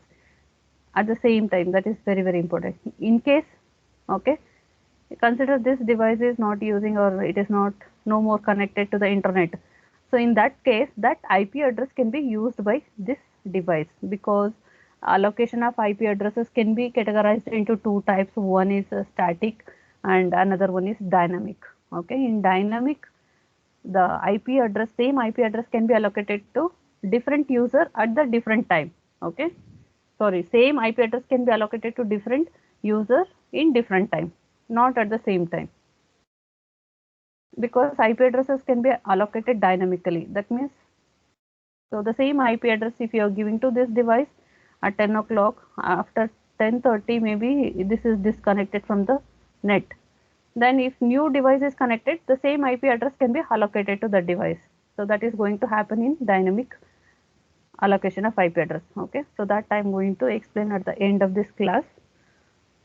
at the same time. That is very, very important. In case, okay, consider this device is not using or it is not no more connected to the internet. So in that case, that IP address can be used by this device, because allocation of IP addresses can be categorized into two types. One is static and another one is dynamic. Okay, in dynamic, the IP address, same IP address can be allocated to different user at the different time. Okay, sorry, same IP address can be allocated to different user in different time, not at the same time, because IP addresses can be allocated dynamically. That means, so the same IP address, if you are giving to this device at 10 o'clock, after 10:30 maybe this is disconnected from the net. Then if new device is connected, the same IP address can be allocated to the device. So that is going to happen in dynamic allocation of IP address. Okay, so that I am going to explain at the end of this class.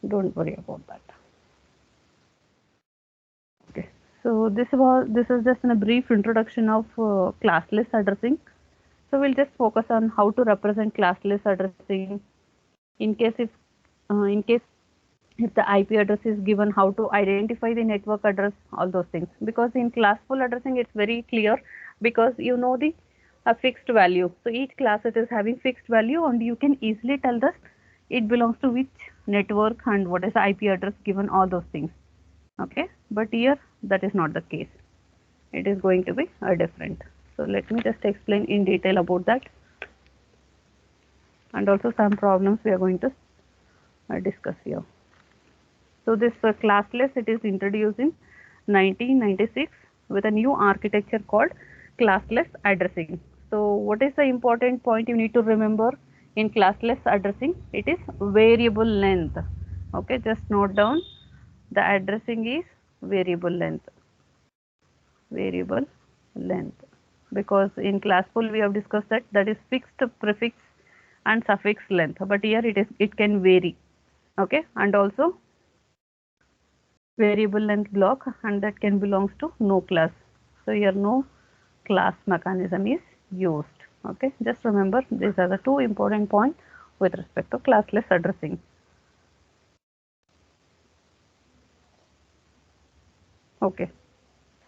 Don't worry about that. Okay, so this is just a brief introduction of classless addressing. So we'll just focus on how to represent classless addressing in case if the IP address is given, how to identify the network address, all those things. Because in classful addressing, it's very clear, because you know the fixed value. So each class it is having fixed value, and you can easily tell that it belongs to which network and what is the IP address given, all those things. Okay, but here that is not the case. It is going to be different. So let me just explain in detail about that, and also some problems we are going to discuss here. So this classless, it is introduced in 1996 with a new architecture called classless addressing. So what is the important point you need to remember in classless addressing? It is variable length. Okay, just note down, the addressing is variable length. Variable length, because in classful we have discussed that is fixed prefix and suffix length, but here it can vary. Okay, and also variable length block, and that can belongs to no class. So here no class mechanism is used. Okay, just remember these are the two important points with respect to classless addressing. Okay,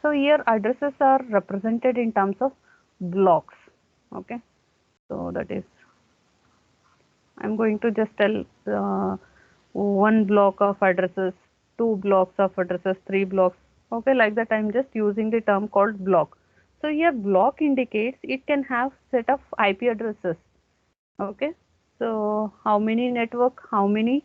so here addresses are represented in terms of blocks. Okay, so that is, I'm going to just tell one block of addresses, two blocks of addresses, three blocks. Okay, like that I'm just using the term called block. So here block indicates it can have set of IP addresses. Okay, so how many network, how many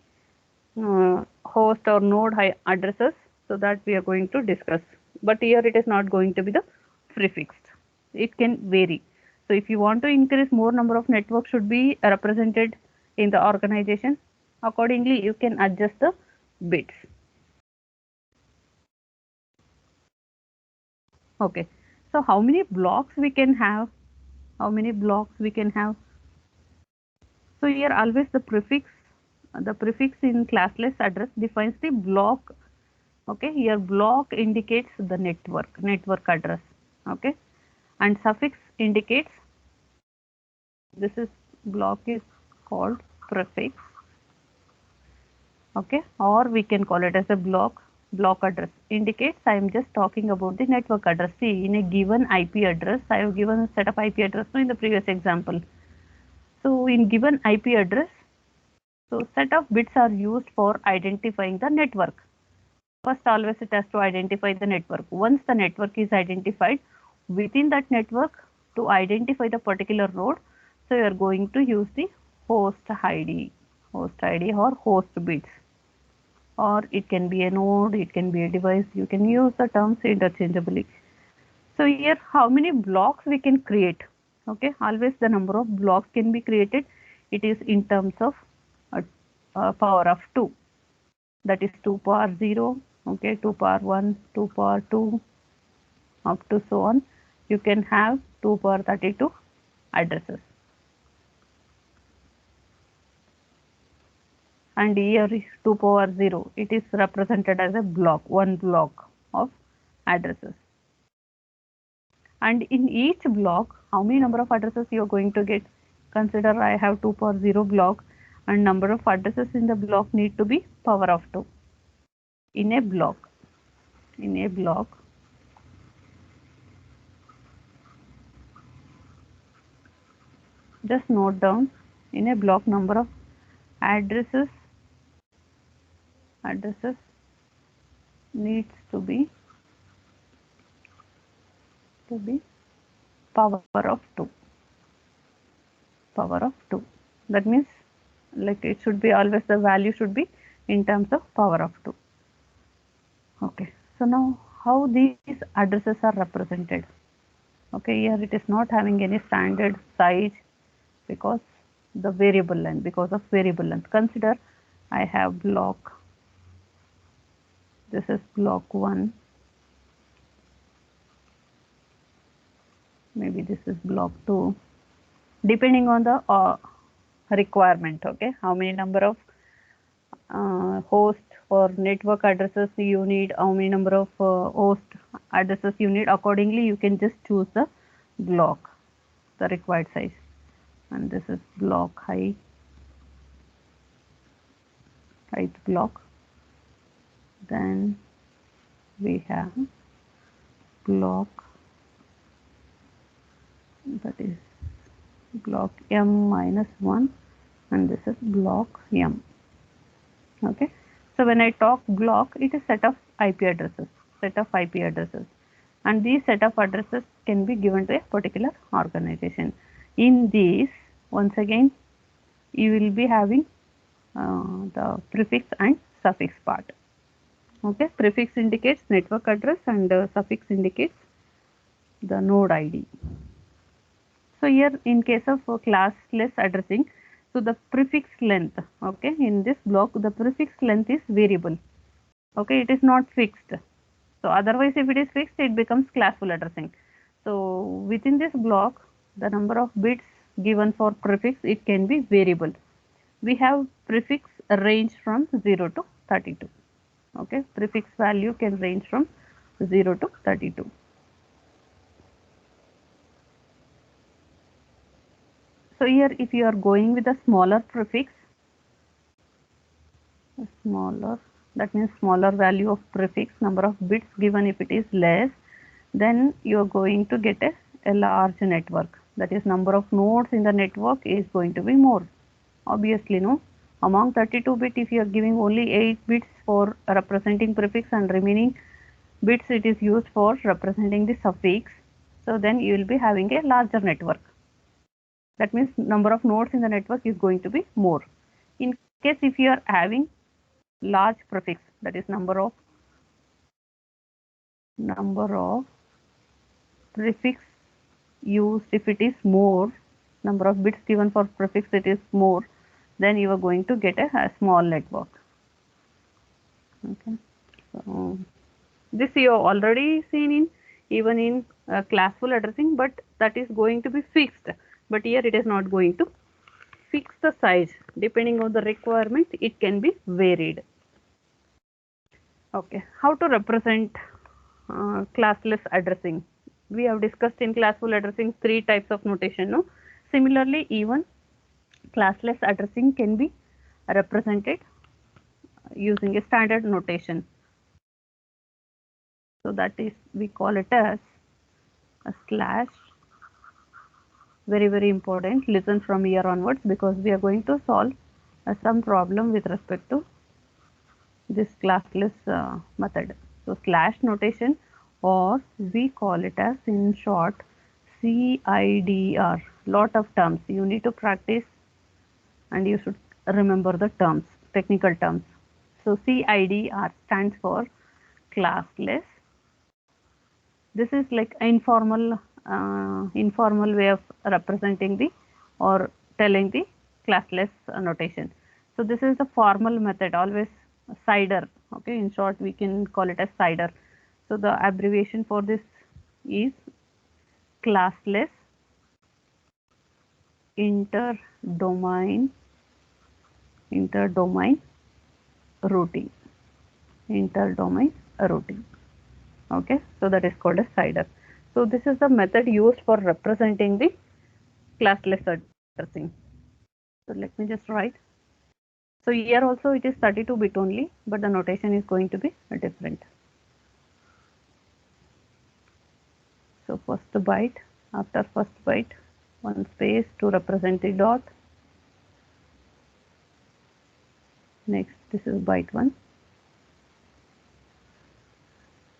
host or node addresses, so that we are going to discuss. But here it is not going to be the prefixed. It can vary. So if you want to increase, more number of networks should be represented in the organization. Accordingly, you can adjust the bits. Okay, so how many blocks we can have? How many blocks we can have? So here always the prefix in classless address defines the block. Okay, here block indicates the network address. Okay, and suffix indicates, this is block is called prefix. Okay, or we can call it as a block address indicates I am just talking about the network address. See, in a given IP address, I have given a set of IP address in the previous example. So in given IP address, so set of bits are used for identifying the network. First, always it has to identify the network. Once the network is identified, within that network, to identify the particular node, so you are going to use the host ID or host bits. Or it can be a node, it can be a device. You can use the terms interchangeably. So here, how many blocks we can create? Okay, always the number of blocks can be created. It is in terms of power of 2. That is 2 power 0, okay, 2 power 1, 2 power 2, up to so on. You can have 2 power 32 addresses. And here is 2 power 0. It is represented as a block, one block of addresses. And in each block, how many number of addresses you are going to get? Consider I have 2 power 0 block, and number of addresses in the block need to be power of 2. In a block, just note down, in a block number of addresses needs to be power of 2. That means, like, it should be always, the value should be in terms of power of 2. Okay, so now how these addresses are represented? Okay, here it is not having any standard size because of variable length. Consider I have block, this is block 1, maybe this is block 2, depending on the requirement. Okay, how many number of host or network addresses you need, how many number of host addresses you need, accordingly you can just choose the block, the required size. And this is block height block. Then we have block, that is block m minus 1, and this is block m. Okay, so when I talk block, it is set of IP addresses, and these set of addresses can be given to a particular organization. In these, once again, you will be having the prefix and suffix part. Okay, prefix indicates network address and suffix indicates the node ID. So here in case of classless addressing, so the prefix length, okay, in this block the prefix length is variable. Okay, it is not fixed. So otherwise if it is fixed, it becomes classful addressing. So within this block, the number of bits given for prefix, it can be variable. We have prefix range from 0 to 32. Okay, prefix value can range from 0 to 32. So here if you are going with a smaller prefix, that means smaller value of prefix, number of bits given if it is less, then you are going to get a large network. That is, number of nodes in the network is going to be more. Obviously, no. Among 32 bit, if you are giving only 8 bits for representing prefix and remaining bits it is used for representing the suffix, so then you will be having a larger network. That means number of nodes in the network is going to be more. In case if you are having large prefix, that is number of prefix used, if it is more, number of bits given for prefix it is more, then you are going to get a small network. Okay, so this you have already seen in even in classful addressing, but that is going to be fixed. But here it is not going to fix the size. Depending on the requirement, it can be varied. Okay, how to represent classless addressing? We have discussed in classful addressing 3 types of notation. No, similarly, even classless addressing can be represented using a standard notation. So that is, we call it as a slash. Very important. Listen from here onwards, because we are going to solve some problem with respect to this classless method. So slash notation, or we call it as in short CIDR. Lot of terms you need to practice and you should remember the terms, technical terms. So CIDR stands for classless. This is like informal way of representing the or telling the classless notation. So this is the formal method, always CIDR. Okay, in short, we can call it as CIDR. So the abbreviation for this is classless interdomain routing. Interdomain routing. Okay, so that is called as CIDR. So this is the method used for representing the classless addressing. So let me just write. So here also it is 32-bit only, but the notation is going to be different. So first byte, after first byte, one space to represent the dot. Next, this is byte 1.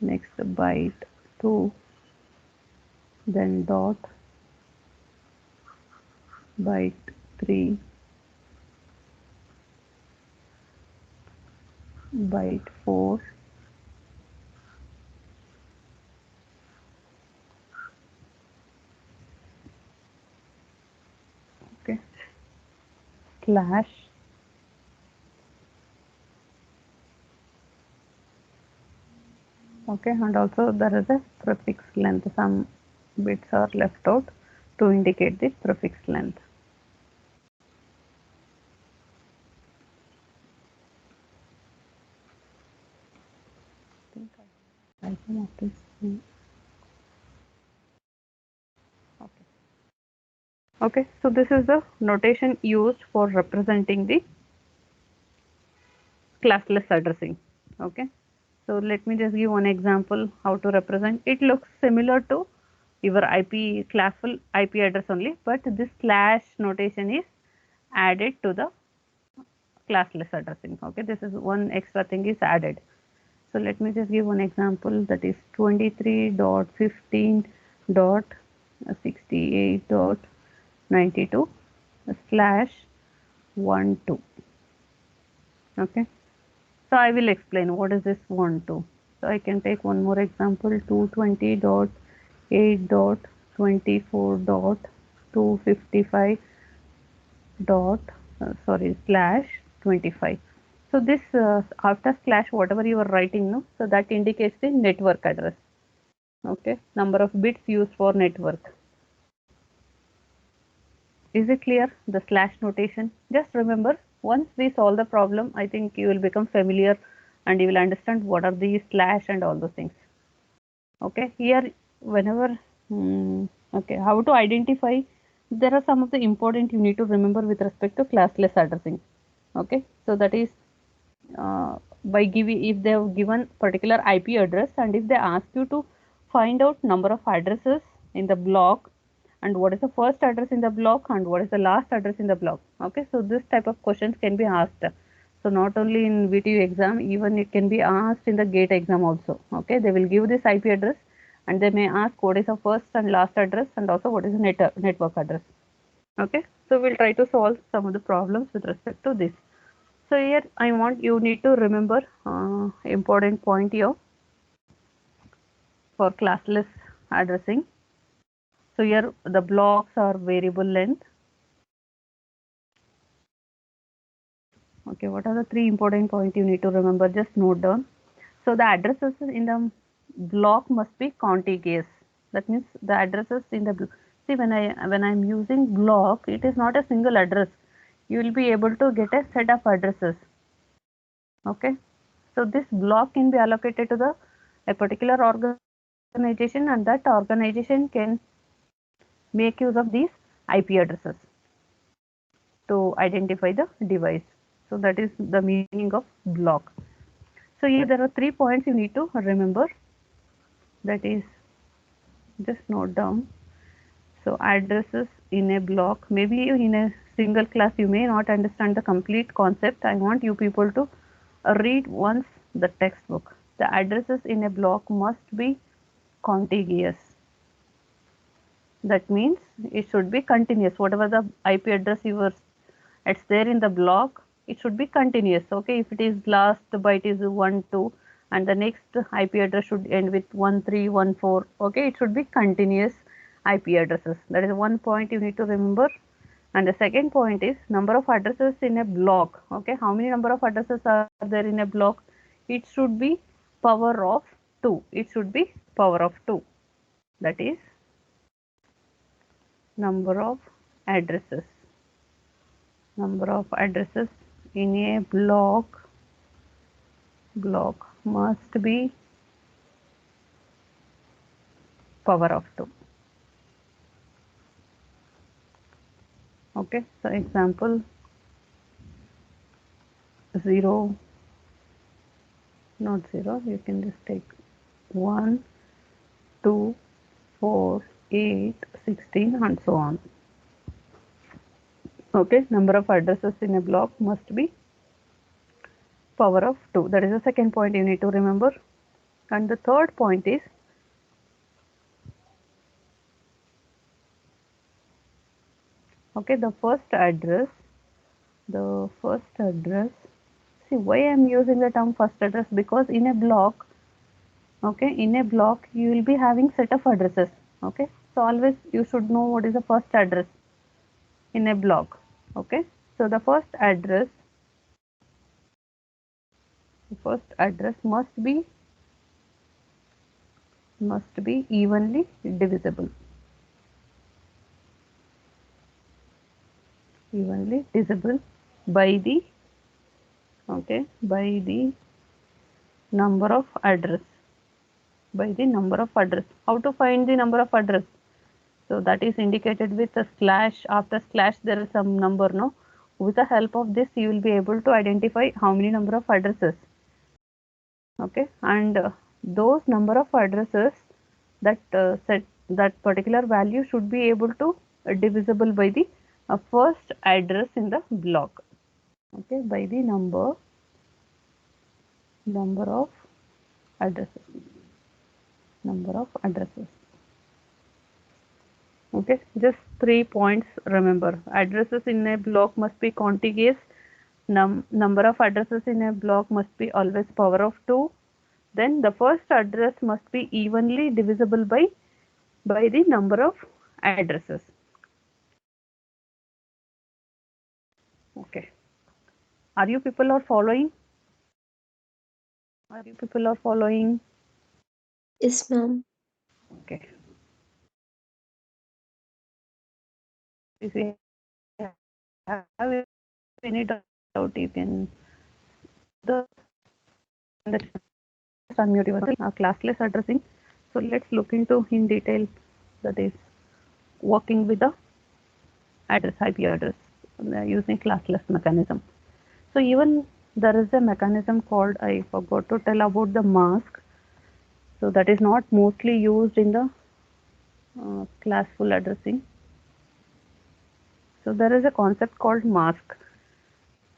Next byte 2, then dot, byte 3, byte 4, okay, slash, okay, and also there is a prefix length. Some bits are left out to indicate the prefix length. Okay, so this is the notation used for representing the classless addressing. Okay, so let me just give one example how to represent. It looks similar to your IP classful IP address only, but this slash notation is added to the classless addressing. Okay, this is one extra thing is added. So let me just give one example, that is 23.15.68.92 slash 12. Okay, so I will explain what is this 12. So I can take one more example, 220.8.24.255 slash 25. So this after slash whatever you are writing, no, so that indicates the network address. Okay, number of bits used for network. Is it clear, the slash notation? Just remember, once we solve the problem, I think you will become familiar and you will understand what are these slash and all those things. Okay, here whenever okay, how to identify, there are some of the important you need to remember with respect to classless addressing. Okay, so that is by giving, if they have given particular IP address and if they ask you to find out number of addresses in the block and what is the first address in the block and what is the last address in the block. Okay, so this type of questions can be asked. So not only in VTU exam, even it can be asked in the GATE exam also. Okay, they will give this IP address and they may ask what is the first and last address and also what is the network address. Okay, so we'll try to solve some of the problems with respect to this. So here I want you need to remember important point here for classless addressing. So here the blocks are variable length. Okay, what are the three important points you need to remember? Just note down. So the addresses in the block must be contiguous. That means the addresses in the see, when I'm using block, it is not a single address. You will be able to get a set of addresses. Okay, so this block can be allocated to a particular organization and that organization can make use of these IP addresses to identify the device. So that is the meaning of block. So here there are 3 points you need to remember, that is, just note down. So addresses in a block, maybe in a single class you may not understand the complete concept. I want you people to read once the textbook. The addresses in a block must be contiguous. That means it should be continuous. Whatever the IP address it's there in the block, it should be continuous. Okay, if it is last byte is 12 and the next IP address should end with 1314. Okay, it should be continuous IP addresses. That is one point you need to remember. And the second point is number of addresses in a block. Okay, how many number of addresses are there in a block? It should be power of 2. It should be power of 2. That is number of addresses. Number of addresses in a block must be power of 2. Okay, so example 0, not 0, you can just take 1, 2, 4, 8, 16 and so on. Okay, number of addresses in a block must be power of 2. That is the second point you need to remember. And the third point is okay, the first address, see why I am using the term first address, because in a block, okay, in a block you will be having set of addresses. Okay, so always you should know what is the first address in a block. Okay, so the first address must be evenly divisible. By the number of address. How to find the number of address? So that is indicated with a slash. After slash there is some number, no? With the help of this you will be able to identify how many number of addresses. Okay, and those number of addresses, that that particular value should be able to divisible by the first address in the block. Okay, by the number of addresses. Okay, just 3 points. Remember, addresses in a block must be contiguous. Number of addresses in a block must be always power of 2. Then the first address must be evenly divisible by the number of addresses. Okay, are you people are following? Yes, ma'am. Okay, if you have any doubt, you can unmute yourself. Classless addressing. So let's look into in detail, that is working with the IP address using classless mechanism. So even there is a mechanism called, I forgot to tell about the mask. So that is not mostly used in the classful addressing. So there is a concept called mask.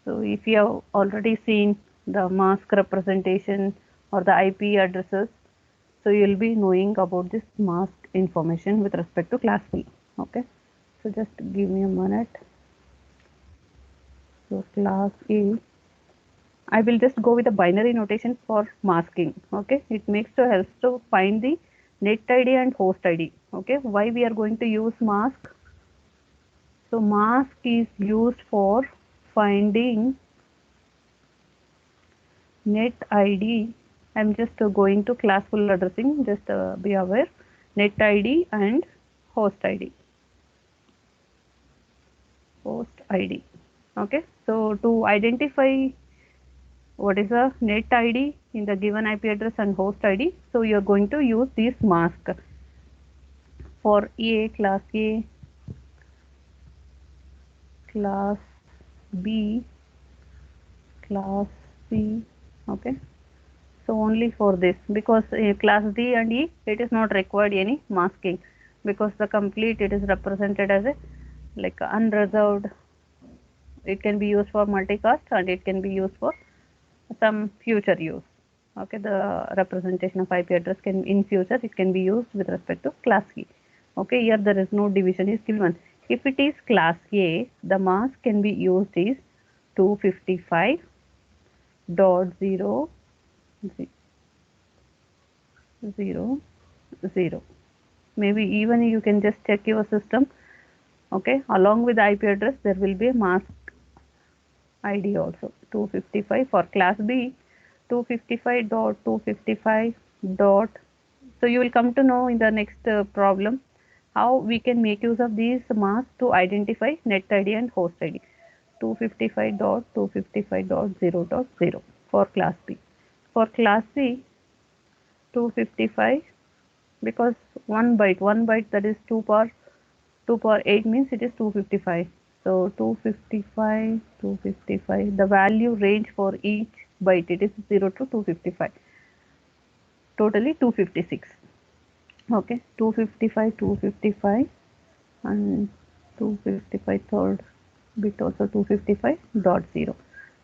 So if you have already seen the mask representation or the IP addresses, so you will be knowing about this mask information with respect to classful. Okay, so just give me a minute. So class A, I will just go with the binary notation for masking. Okay, it makes to helps to find the net ID and host ID. Okay, why we are going to use mask? So mask is used for finding net ID. I'm just going to classful addressing, just be aware, net ID and host ID. Okay, so to identify what is a net ID in the given IP address and host ID, so you are going to use this mask for A, class A, class B, class C. Okay, so only for this, because class D and E, it is not required any masking, because the complete it is represented as a like unreserved. It can be used for multicast and it can be used for some future use. Okay, the representation of IP address can in future it can be used with respect to class E. Okay, here there is no division is given. If it is class A, the mask can be used is 255.0.0.0. Maybe even you can just check your system. Okay, along with the IP address, there will be a mask ID also. 255 for class B, 255.255 dot. So you will come to know in the next problem how we can make use of these masks to identify net ID and host ID. 255.255.0.0 for class B. For class C, 255, because one byte, that is 2 power 8 means it is 255. So 255, the value range for each byte, it is 0 to 255. Totally 256. Okay, 255, and 255 third bit also 255.0.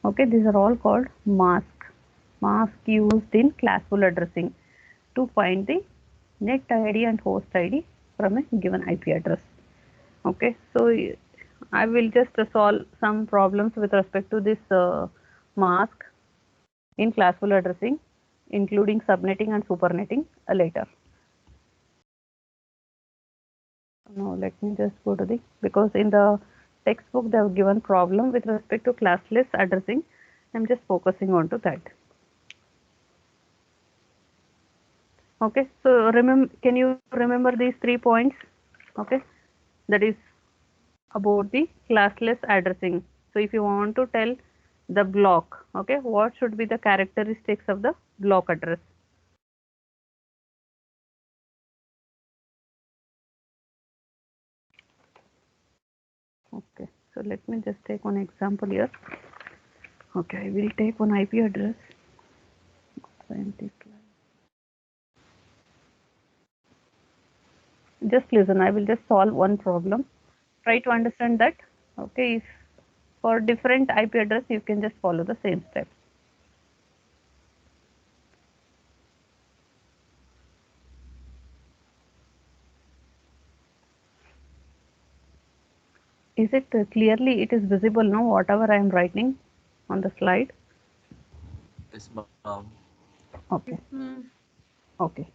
Okay, these are all called mask used in classful addressing to find the net ID and host ID from a given IP address. Okay, so I will just solve some problems with respect to this mask in classful addressing, including subnetting and supernetting later. Now let me just go to the, because in the textbook they have given problem with respect to classless addressing. I'm just focusing on to that. Okay, so can you remember these 3 points? Okay, that is about the classless addressing. So if you want to tell the block, okay, what should be the characteristics of the block address? Okay, so let me just take one example here. Okay, I will take one IP address. Just listen, I will just solve one problem. Try to understand that. Okay, if for different IP address you can just follow the same steps. Is it clearly, it is visible now, whatever I am writing on the slide? Yes, ma'am. Okay. Okay.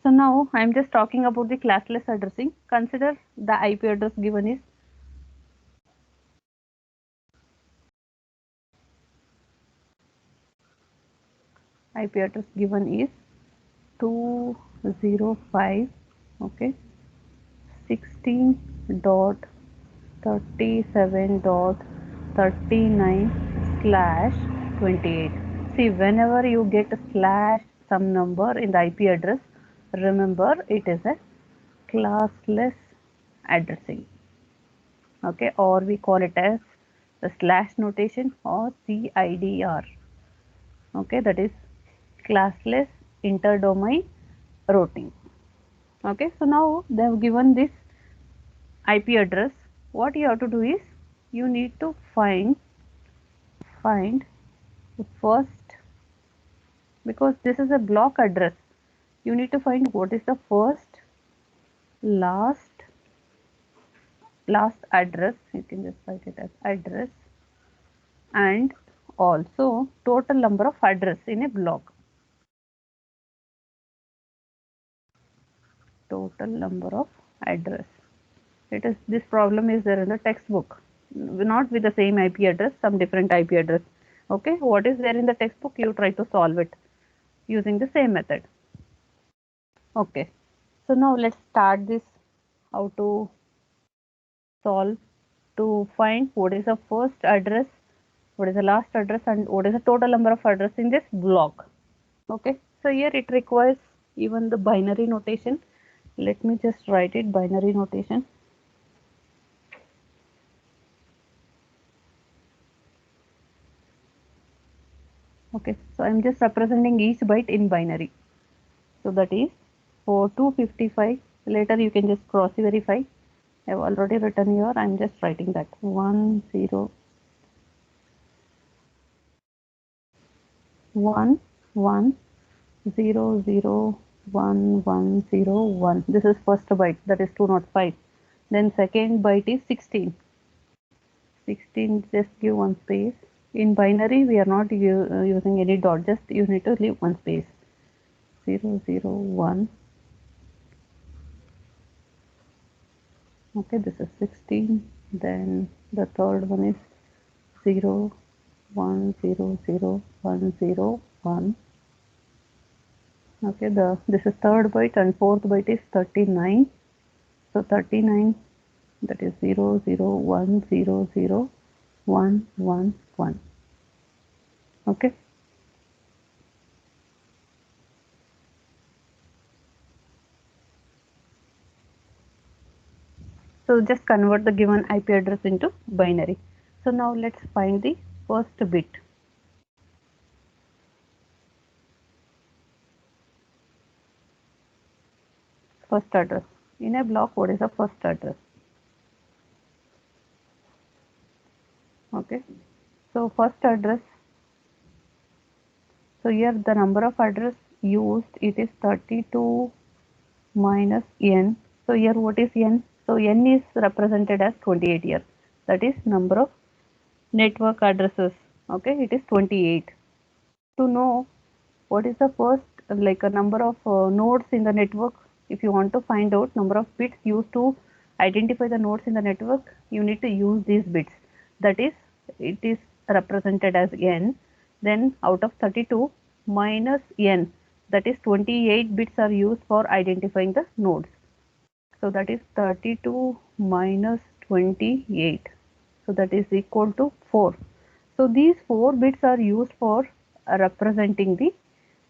So now I am just talking about the classless addressing. Consider the IP address given is IP address given is 205, okay, 16.37.39/28. See, whenever you get a slash some number in the IP address, remember it is a classless addressing. Okay, or we call it as the slash notation or CIDR. Okay, that is classless interdomain routing. Okay, so now they have given this IP address. What you have to do is you need to find the first, because this is a block address, you need to find what is the first, last address, you can just write it as address, and also total number of address in a block. Total number of address. This problem is there in the textbook, not with the same IP address, some different IP address. Okay, what is there in the textbook, you try to solve it using the same method. Okay, so now let's start this, how to solve to find what is the first address, what is the last address, and what is the total number of address in this block. Okay, so here it requires even the binary notation. Let me just write it, binary notation. Okay, so I'm just representing each byte in binary. So that is for 255, later you can just cross verify. I've already written here, I'm just writing that 1 0 1 1 0 0 1 1 0 1. This is first byte, that is 205. Then second byte is 16. 16, just give one space. In binary we are not using any dot, just you need to leave one space. 0 0 1 Okay, this is 16. Then the third one is 0 1 0 0 1 0 1. Okay, this is third byte and fourth byte is 39. So 39, that is 0 0 1 0 0 1 1 1. Okay. So just convert the given IP address into binary. So now let's find the first bit. First address. In a block, what is the first address? Okay. So first address. So here the number of address used, it is 32 minus n. So here what is n? So n is represented as 28 here. That is number of network addresses. Okay, it is 28. To know what is the first, like a number of nodes in the network, if you want to find out number of bits used to identify the nodes in the network, you need to use these bits. That is, it is represented as n. Then out of 32 minus n, that is 28 bits are used for identifying the nodes. So that is 32 minus 28. So that is equal to 4. So these 4 bits are used for representing the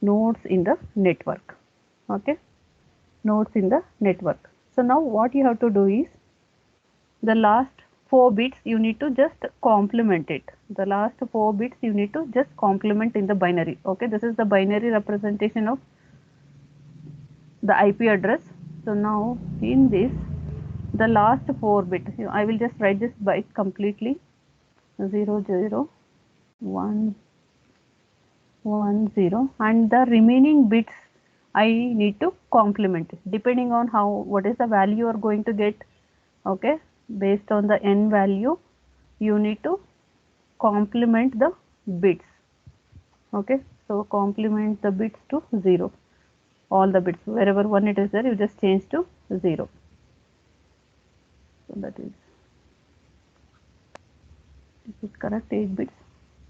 nodes in the network. Okay, nodes in the network. So now what you have to do is the last 4 bits you need to just complement it. The last 4 bits you need to just complement in the binary. Okay, this is the binary representation of the IP address. So now in this, the last 4 bits, I will just write this byte completely. 0 0 1 1 0, and the remaining bits I need to complement depending on what is the value you are going to get. Okay, based on the n value you need to complement the bits. Okay, so complement the bits to 0, all the bits, wherever 1 it is there, you just change to 0. So that is, this is correct, 8 bits,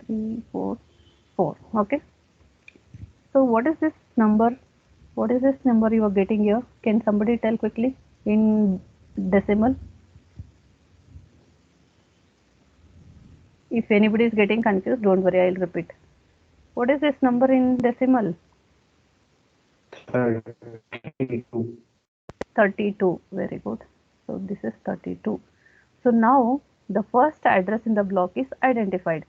3 4 4. Okay, so what is this number? What is this number you are getting here? Can somebody tell quickly in decimal? If anybody is getting confused, don't worry, I'll repeat. What is this number in decimal? 32. 32. Very good. So this is 32. So now the first address in the block is identified.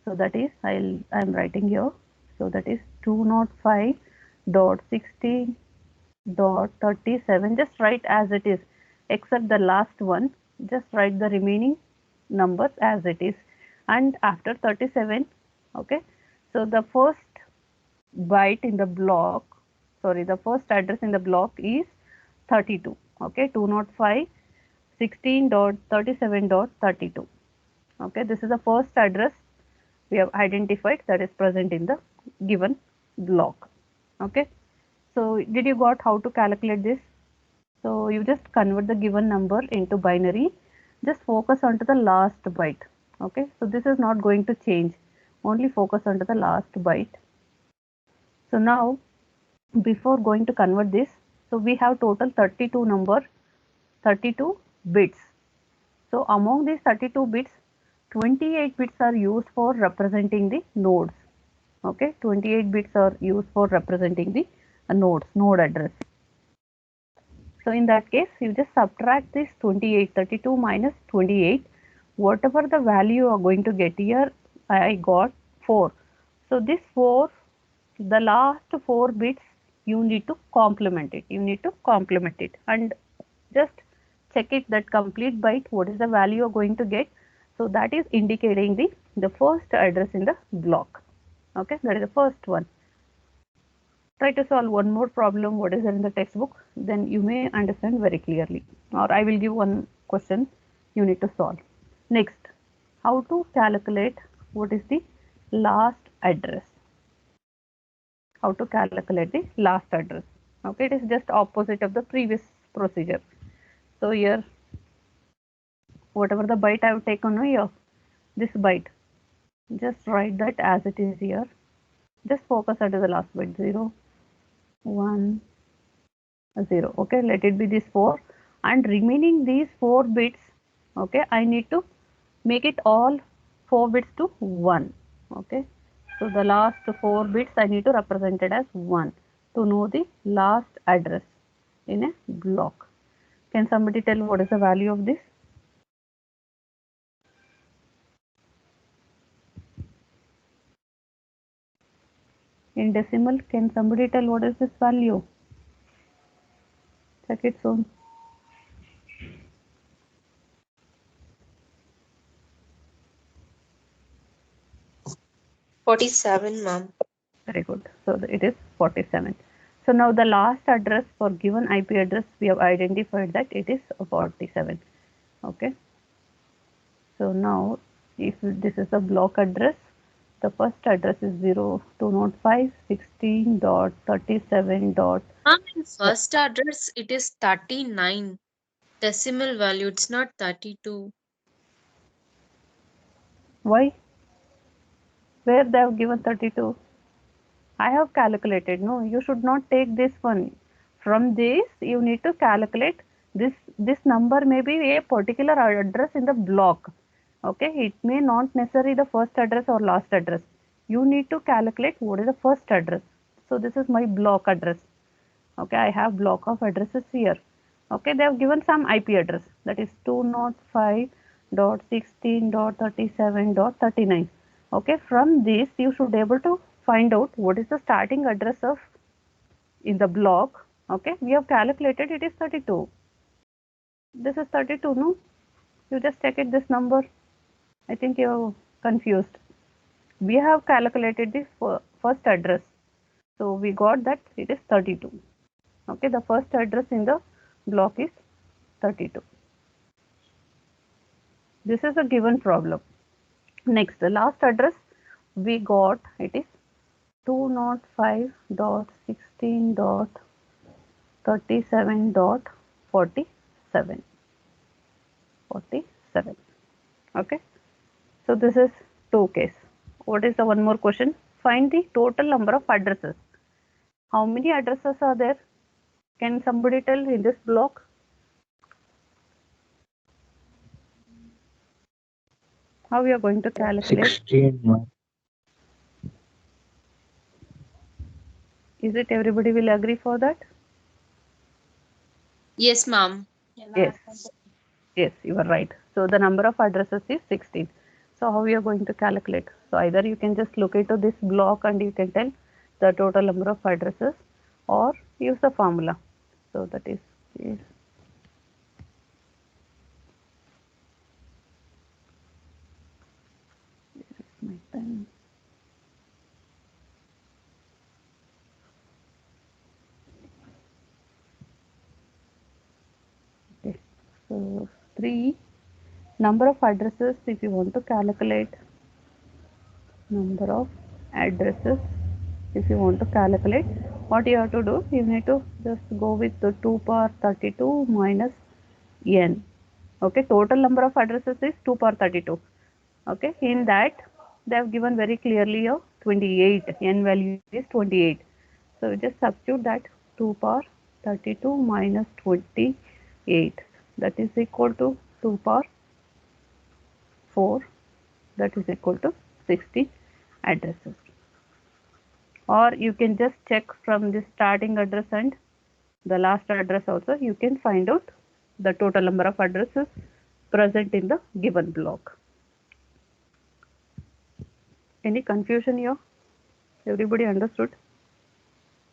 So that is, I'm writing here. So that is 205.16.37. Just write as it is, except the last one. Just write the remaining numbers as it is. And after 37, okay. So the first byte in the block, sorry, the first address in the block is 32. Okay, 205.16.37.32. Okay, this is the first address we have identified that is present in the given block. Okay, so did you got how to calculate this? So you just convert the given number into binary, just focus onto the last byte. Okay, so this is not going to change, only focus onto the last byte. So now before going to convert this, so we have total 32 bits. So among these 32 bits, 28 bits are used for representing the nodes. Okay, 28 bits are used for representing the node address. So in that case, you just subtract this 32 minus 28. Whatever the value you are going to get here, I got 4. So this 4, the last 4 bits, you need to complement it. You need to complement it and just check it that complete byte, what is the value you are going to get. So that is indicating the first address in the block. Okay, that is the first one. Try to solve one more problem what is there in the textbook, then you may understand very clearly, or I will give one question you need to solve. Next, how to calculate what is the last address. How to calculate the last address. Okay, it is just opposite of the previous procedure. So here whatever the byte I have taken here, this byte, just write that as it is here. Just focus at the last byte, 0, 1, 0. Okay, let it be this 4, and remaining these 4 bits, okay, I need to make it all 4 bits to 1. Okay, so the last 4 bits I need to represent it as 1 to know the last address in a block. Can somebody tell what is the value of this? In decimal, can somebody tell what is this value? Check it soon. $47, ma'am. Very good. So it is 47. So now the last address for given IP address, we have identified that it is 47. Okay. So now if this is a block address, the first address is 02.5.16.37. Ma'am, in first address, it is 39. Decimal value, it's not 32. Why? Where they have given 32? I have calculated. No, you should not take this one. From this, you need to calculate this number may be a particular address in the block. Okay, it may not necessarily the first address or last address. You need to calculate what is the first address. So this is my block address. Okay, I have block of addresses here. Okay, they have given some IP address, that is 205.16.37.39. Okay, from this you should be able to find out what is the starting address of in the block. Okay, we have calculated it is 32. This is 32, no? You just check it, this number. I think you're confused. We have calculated the first address. So we got that it is 32. Okay, the first address in the block is 32. This is a given problem. Next, the last address we got, it is 205.16.37.47. 47. Okay. So this is 2 case. What is the one more question? Find the total number of addresses. How many addresses are there? Can somebody tell in this block? How we are going to calculate? 16. Is it everybody will agree for that? Yes, ma'am. Yes. Yes, you are right. So the number of addresses is 16. So how we are going to calculate? So either you can just look into this block and you can tell the total number of addresses, or use the formula. So that is my pen. Okay. So 3 number of addresses, if you want to calculate number of addresses, if you want to calculate, what you have to do, you need to just go with the 2 power 32 minus n. Okay, total number of addresses is 2 power 32. Okay, in that they have given very clearly a 28, n value is 28. So we just substitute that 2 power 32 minus 28, that is equal to 2 power 4, that is equal to 60 addresses. Or you can just check from the starting address and the last address also, you can find out the total number of addresses present in the given block. Any confusion here? Everybody understood?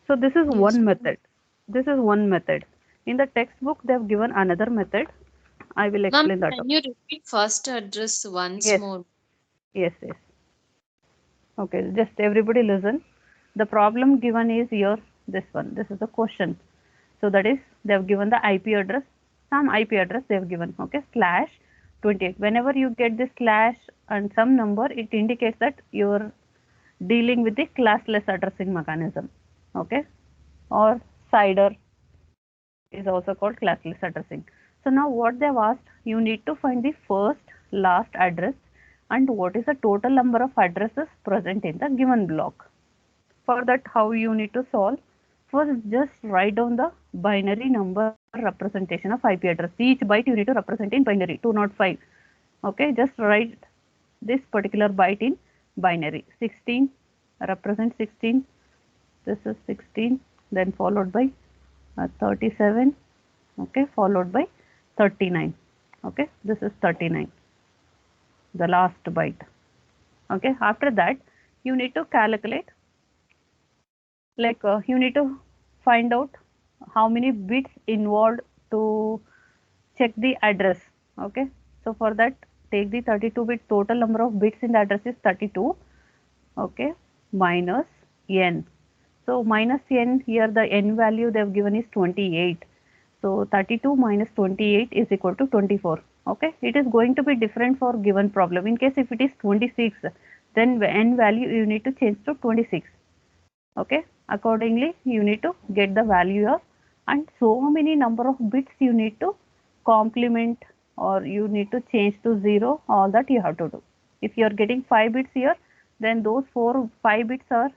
So this is one method. This is one method. In the textbook, they have given another method. I will Ma'am, explain that. can you repeat first address once Yes. more? Yes, yes. Okay, just everybody listen. The problem given is here, this one. This is the question. So that is, they have given the IP address, some IP address they have given, okay, slash 28. Whenever you get this slash and some number, it indicates that you are dealing with the classless addressing mechanism, okay, or CIDR is also called classless addressing. So now what they have asked, you need to find the first, last address and what is the total number of addresses present in the given block. For that, how you need to solve? First, just write down the binary number representation of IP address. Each byte you need to represent in binary, 205. Okay, just write this particular byte in binary. 16 represent 16. This is 16, then followed by 37. Okay, followed by 39. Okay, this is 39, the last byte. Okay, after that you need to calculate, like you need to find out how many bits involved to check the address. Okay, so for that, take the 32-bit total number of bits in the address is 32. Okay, minus n. So minus n, here the n value they have given is 28. So 32 minus 28 is equal to 24. Okay, it is going to be different for given problem. In case if it is 26, then n value you need to change to 26. Okay, accordingly you need to get the value of, and so many number of bits you need to complement or you need to change to 0. All that you have to do. If you are getting 5 bits here, then those 5 bits are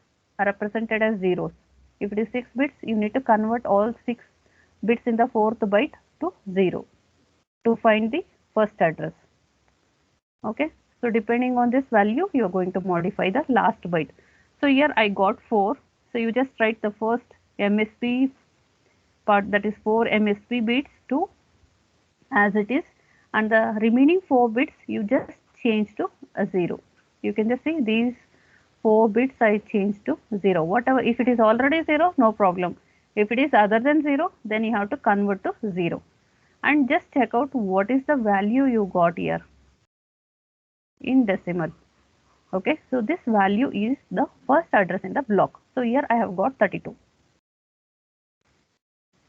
represented as zeros. If it is 6 bits, you need to convert all 6 bits in the 4th byte to 0 to find the first address. Okay, so depending on this value, you are going to modify the last byte. So here I got 4. So you just write the first MSB part, that is 4 MSB bits to as it is, and the remaining 4 bits you just change to a 0. You can just see these 4 bits I change to 0. Whatever, if it is already 0, no problem. If it is other than 0, then you have to convert to 0. And just check out what is the value you got here in decimal. Okay, so this value is the first address in the block. So here I have got 32.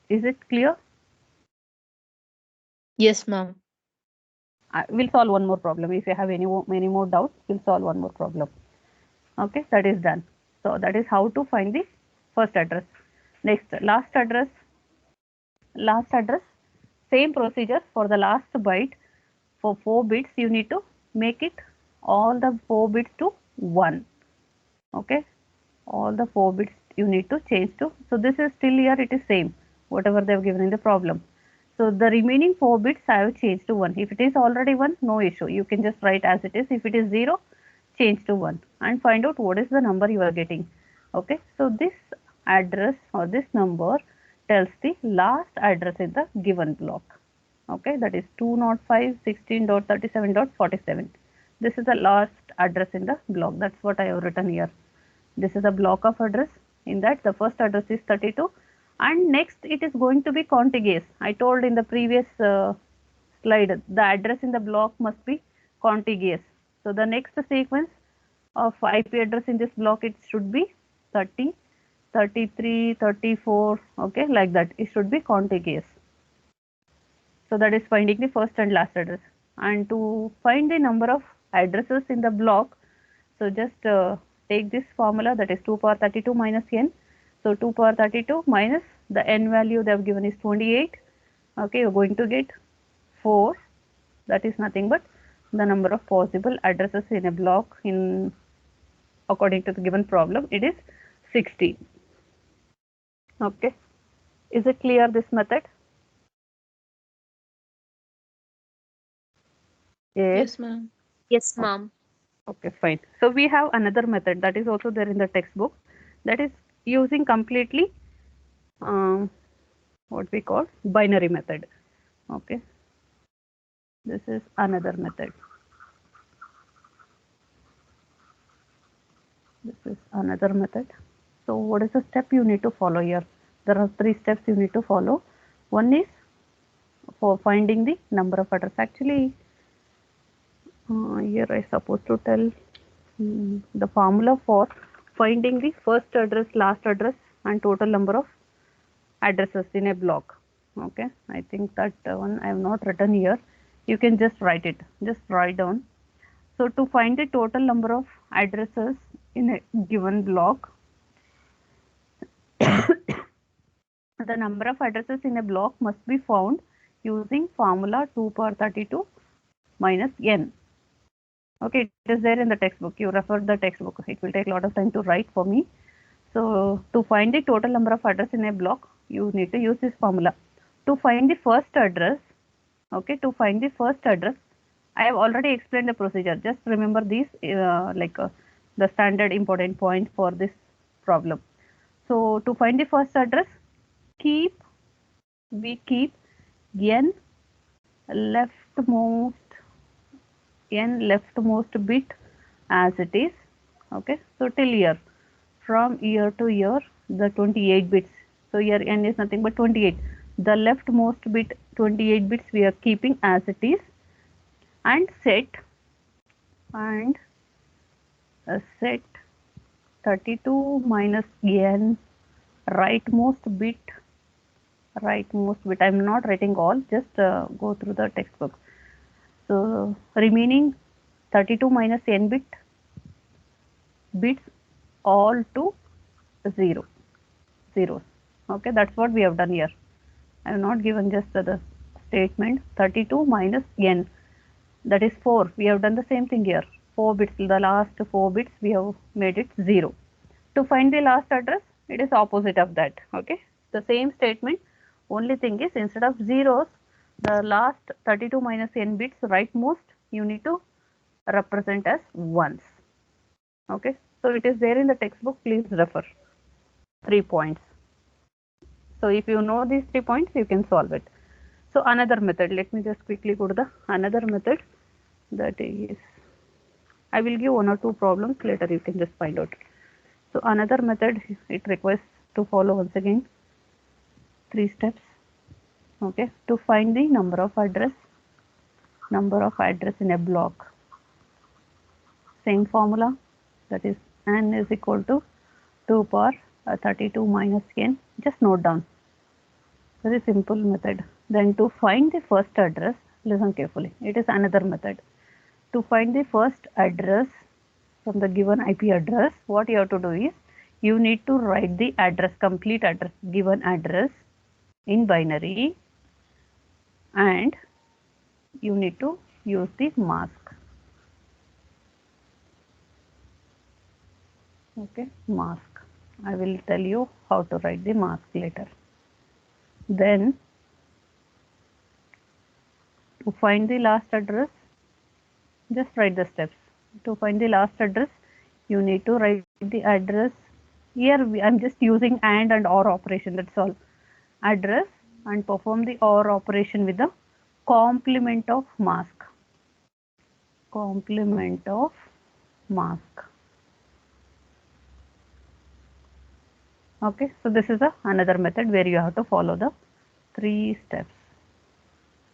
Is it clear? Yes, ma'am. We'll solve one more problem. If you have any more doubts, we'll solve one more problem. Okay, that is done. So that is how to find the first address. Next, last address. Last address, same procedure for the last byte. For 4 bits, you need to make it all the 4 bits to 1. Okay, all the 4 bits you need to change to. So this is still here, it is same, whatever they have given in the problem. So the remaining 4 bits I have changed to 1. If it is already 1, no issue. You can just write as it is. If it is 0, change to 1 and find out what is the number you are getting. Okay, so this address or this number tells the last address in the given block. Okay, that is 205.16.37.47. This is the last address in the block. That's what I have written here. This is a block of address. In that, the first address is 32, and next it is going to be contiguous. I told in the previous slide, the address in the block must be contiguous. So the next sequence of IP address in this block, it should be 30, 33, 34, okay, like that. It should be contiguous. So that is finding the first and last address. And to find the number of addresses in the block, so just take this formula, that is 2 power 32 minus n. So 2 power 32 minus the n value they have given is 28. Okay, you're going to get 4. That is nothing but the number of possible addresses in a block in according to the given problem. It is 16. Okay, is it clear, this method? Yes, ma'am. Yes, ma'am. okay, fine. So we have another method that is also there in the textbook, that is using completely what we call binary method. Okay, this is another method. This is another method. So what is the step you need to follow here? There are 3 steps you need to follow. One is for finding the number of address. Actually, here I supposed to tell the formula for finding the first address, last address, and total number of addresses in a block. Okay, I think that one I have not written here. You can just write it. Just write down. So to find the total number of addresses in a given block, the number of addresses in a block must be found using formula 2 power 32 minus n. Okay, it is there in the textbook. You refer the textbook. It will take a lot of time to write for me. So to find the total number of address in a block, you need to use this formula. To find the first address, okay, to find the first address, I have already explained the procedure. Just remember these the standard important point for this problem. So to find the first address, we keep n leftmost bit as it is. Okay, so till year, from year to year, the 28 bits. So here n is nothing but 28. The leftmost bit 28 bits we are keeping as it is, and set 32 minus n rightmost bit. I am not writing all, just go through the textbook. So remaining 32 minus n bits all to zeros. Okay, that's what we have done here. I have not given just the statement 32 minus n, that is 4. We have done the same thing here. 4 bits, the last 4 bits we have made it 0. To find the last address, it is opposite of that. Okay, the same statement, only thing is instead of zeros, the last 32 minus n bits rightmost you need to represent as ones. Okay, so it is there in the textbook, please refer. 3 points. So if you know these 3 points, you can solve it. So another method, let me just quickly go to the another method, that is, I will give 1 or 2 problems, later you can just find out. So another method, it requires to follow once again 3 steps. Okay, to find the number of address in a block. Same formula, that is n is equal to 2 power 32 minus n. Just note down. Very simple method. Then to find the first address, listen carefully. It is another method. To find the first address from the given IP address, what you have to do is, you need to write the address, complete address, given address in binary, and you need to use the mask. Okay, mask. I will tell you how to write the mask later. Then to find the last address, just write the steps. To find the last address, you need to write the address. Here I'm just using and or operation, that's all. Address, and perform the or operation with the complement of mask. Complement of mask. Okay, so this is another method where you have to follow the 3 steps.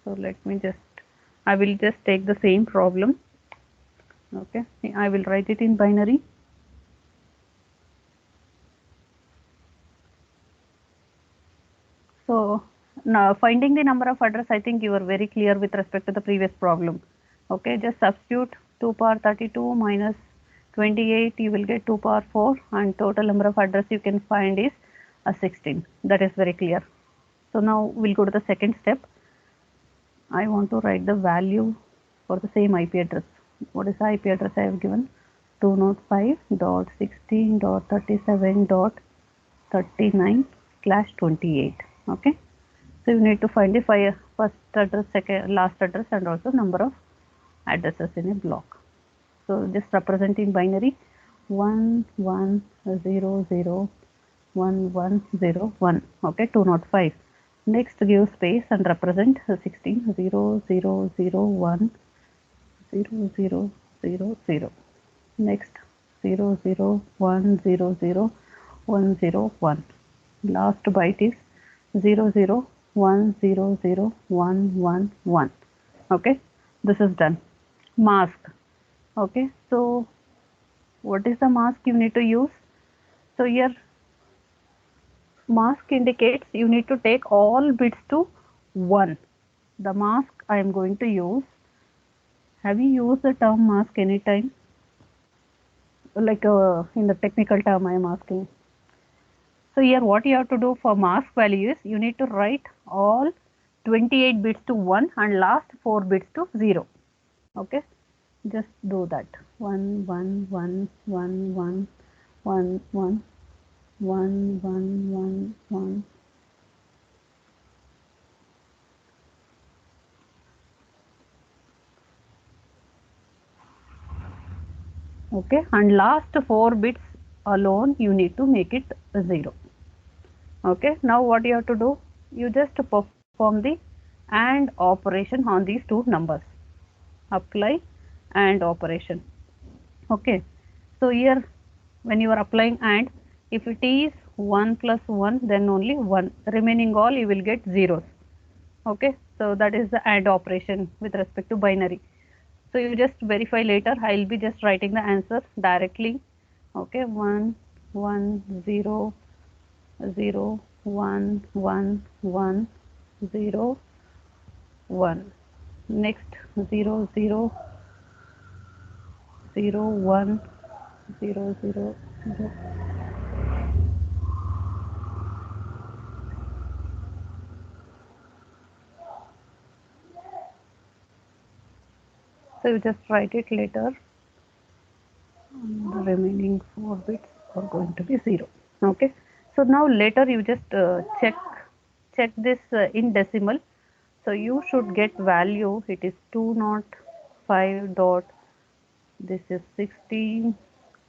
So let me just, I will just take the same problem. Okay, I will write it in binary. So now finding the number of address, I think you are very clear with respect to the previous problem. Okay, just substitute 2 power 32 minus 28, you will get 2 power 4, and total number of address you can find is 16. That is very clear. So now we'll go to the second step. I want to write the value for the same IP address. What is the IP address I have given? 205.16.37.39/28. Okay, so you need to find the first address, second, last address, and also number of addresses in a block. So just represent in binary 11001101. Okay, 205. Next give space and represent 16 0001 0000. Next 001000101. Last byte is 001001111. Okay, this is done. Mask. Okay, so what is the mask you need to use? So here mask indicates you need to take all bits to 1. The mask I am going to use. Have you used the term mask anytime? Like in the technical term I am asking. So here what you have to do for mask value is, you need to write all 28 bits to 1 and last 4 bits to 0. Okay, just do that. 1 1 1 1 1 1 1 1 1 1 1. Okay, and last 4 bits alone you need to make it 0. Okay, now what you have to do, you just perform the AND operation on these two numbers, apply AND operation. Okay, so here when you are applying AND, if it is 1 plus 1, then only 1, remaining all you will get zeros. Okay, so that is the AND operation with respect to binary. So you just verify later. I will be just writing the answer directly. Okay, 1 1 0 0 1 1 1 0 1. Next 0 0 0 1 0 0 0. So you just write it later. The remaining 4 bits are going to be 0. Okay, so now later you just check this in decimal. So you should get value. It is 205 dot, this is 16,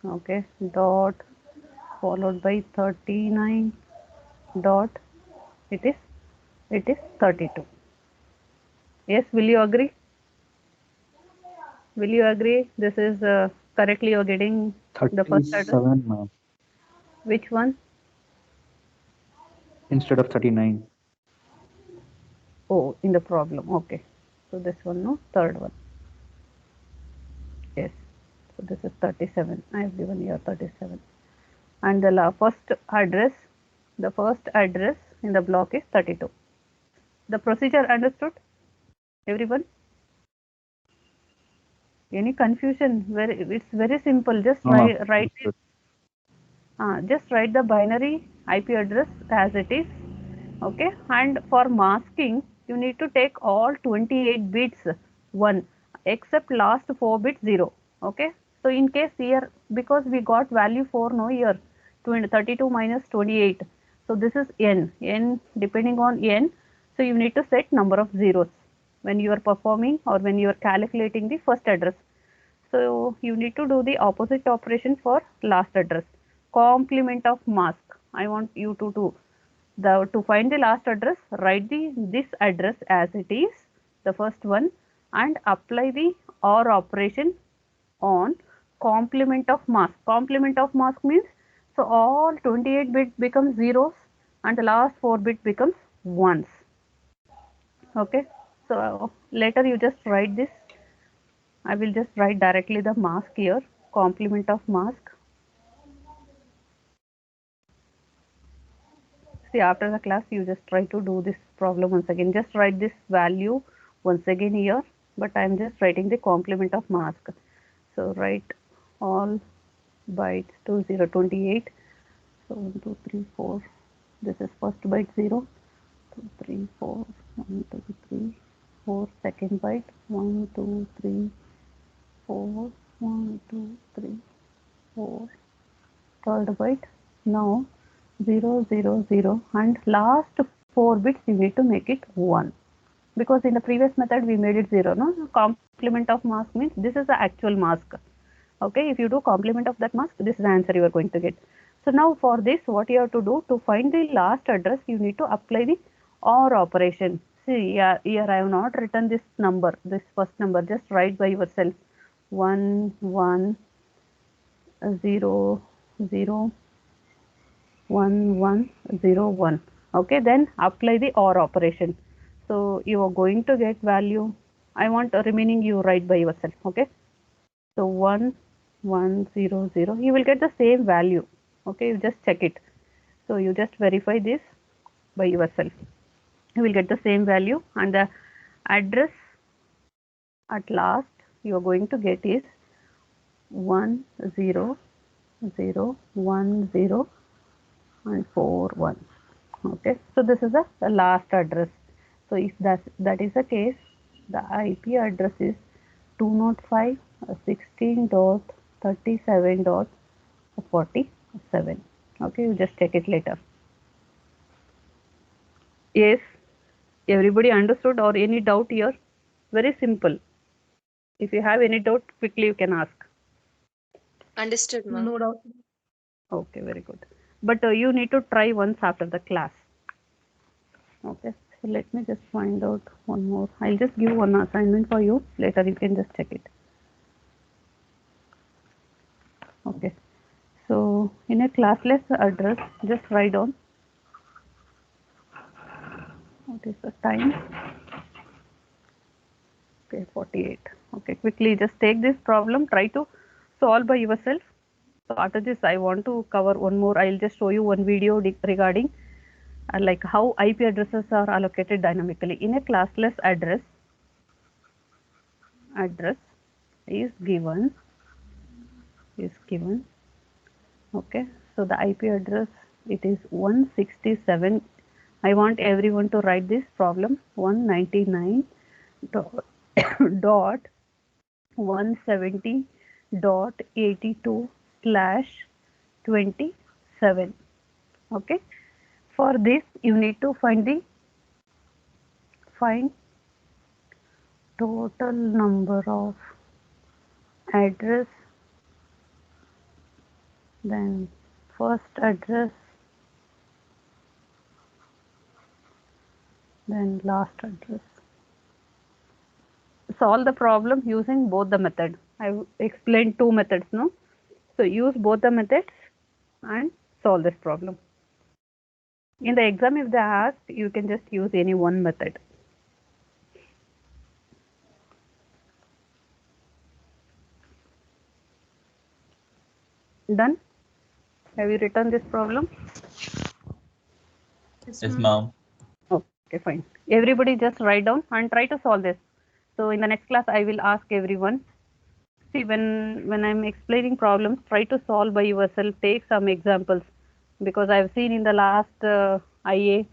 okay, dot followed by 39 dot, it is 32. Yes, will you agree? Will you agree this is correctly you are getting the first address? 37, ma'am, Which one? instead of 39. Oh, in the problem. Okay, so this one, no, third one. Yes, so this is 37. I have given here 37, and the first address in the block is 32. The procedure understood, everyone? Any confusion? It's very simple. Just No, ma'am. write Understood. just write the binary IP address as it is. Okay, and for masking you need to take all 28 bits 1 except last 4 bits 0. Okay, so in case here, because we got value 4 no here, 32 minus 28, so this is n depending on n, so you need to set number of zeros when you are performing or when you are calculating the first address. So you need to do the opposite operation for last address, complement of mask. I want you to do to find the last address, write this address as it is, the first one, and apply the OR operation on complement of mask. Complement of mask means, so all 28 bits becomes zeros and the last 4 bit becomes ones. Okay, so later you just write this. I will just write directly the mask here, complement of mask. See, after the class you just try to do this problem once again. Just write this value once again here, but I am just writing the complement of mask. So write all bytes to 028. So 1 2 3 4, this is first byte 0 2 3 4 1 2 3 4, second byte 1 2 3 4 1 2 3 4, third byte. Now 0 0 0 and last 4 bits you need to make it 1, because in the previous method we made it 0, no? Complement of mask means this is the actual mask. Okay, if you do complement of that mask, this is the answer you are going to get. So now for this, what you have to do, to find the last address you need to apply the OR operation. See, here I have not written this number, this first number, just write by yourself. 1 1 0 0 1 1 0 1. Okay, then apply the OR operation. So you are going to get value. I want remaining you write by yourself. Okay, so 1 1 0 0, you will get the same value. Okay, you just check it. So you just verify this by yourself. You will get the same value, and the address at last you are going to get is 1 0 0 1 0 and 4 1. Okay, so this is the last address. So if that is the case, the IP address is 205.16.37.47. Okay, you just check it later. Yes, everybody understood or any doubt here? Very simple. If you have any doubt, quickly you can ask. Understood, ma'am. No doubt. Okay, very good. But you need to try once after the class. Okay, so let me just find out one more. I'll just give one assignment for you. Later you can just check it. Okay, so in a classless address, just write down what is the time. Okay, 48. Okay, quickly just take this problem, try to solve by yourself. So after this, I want to cover one more. I'll just show you one video regarding like how IP addresses are allocated dynamically in a classless address. Address is given. Okay, so the IP address, it is 167. I want everyone to write this problem. 190.170.82/27. Okay, for this you need to find total number of address, then first address, then last address. Solve the problem using both the method. I explained two methods, no? So use both the methods and solve this problem. In the exam, if they ask, you can just use any one method. Done? Have you written this problem? Yes, ma'am. Okay, fine. Everybody just write down and try to solve this. So in the next class, I will ask everyone. See, when I'm explaining problems, try to solve by yourself. Take some examples, because I've seen in the last IA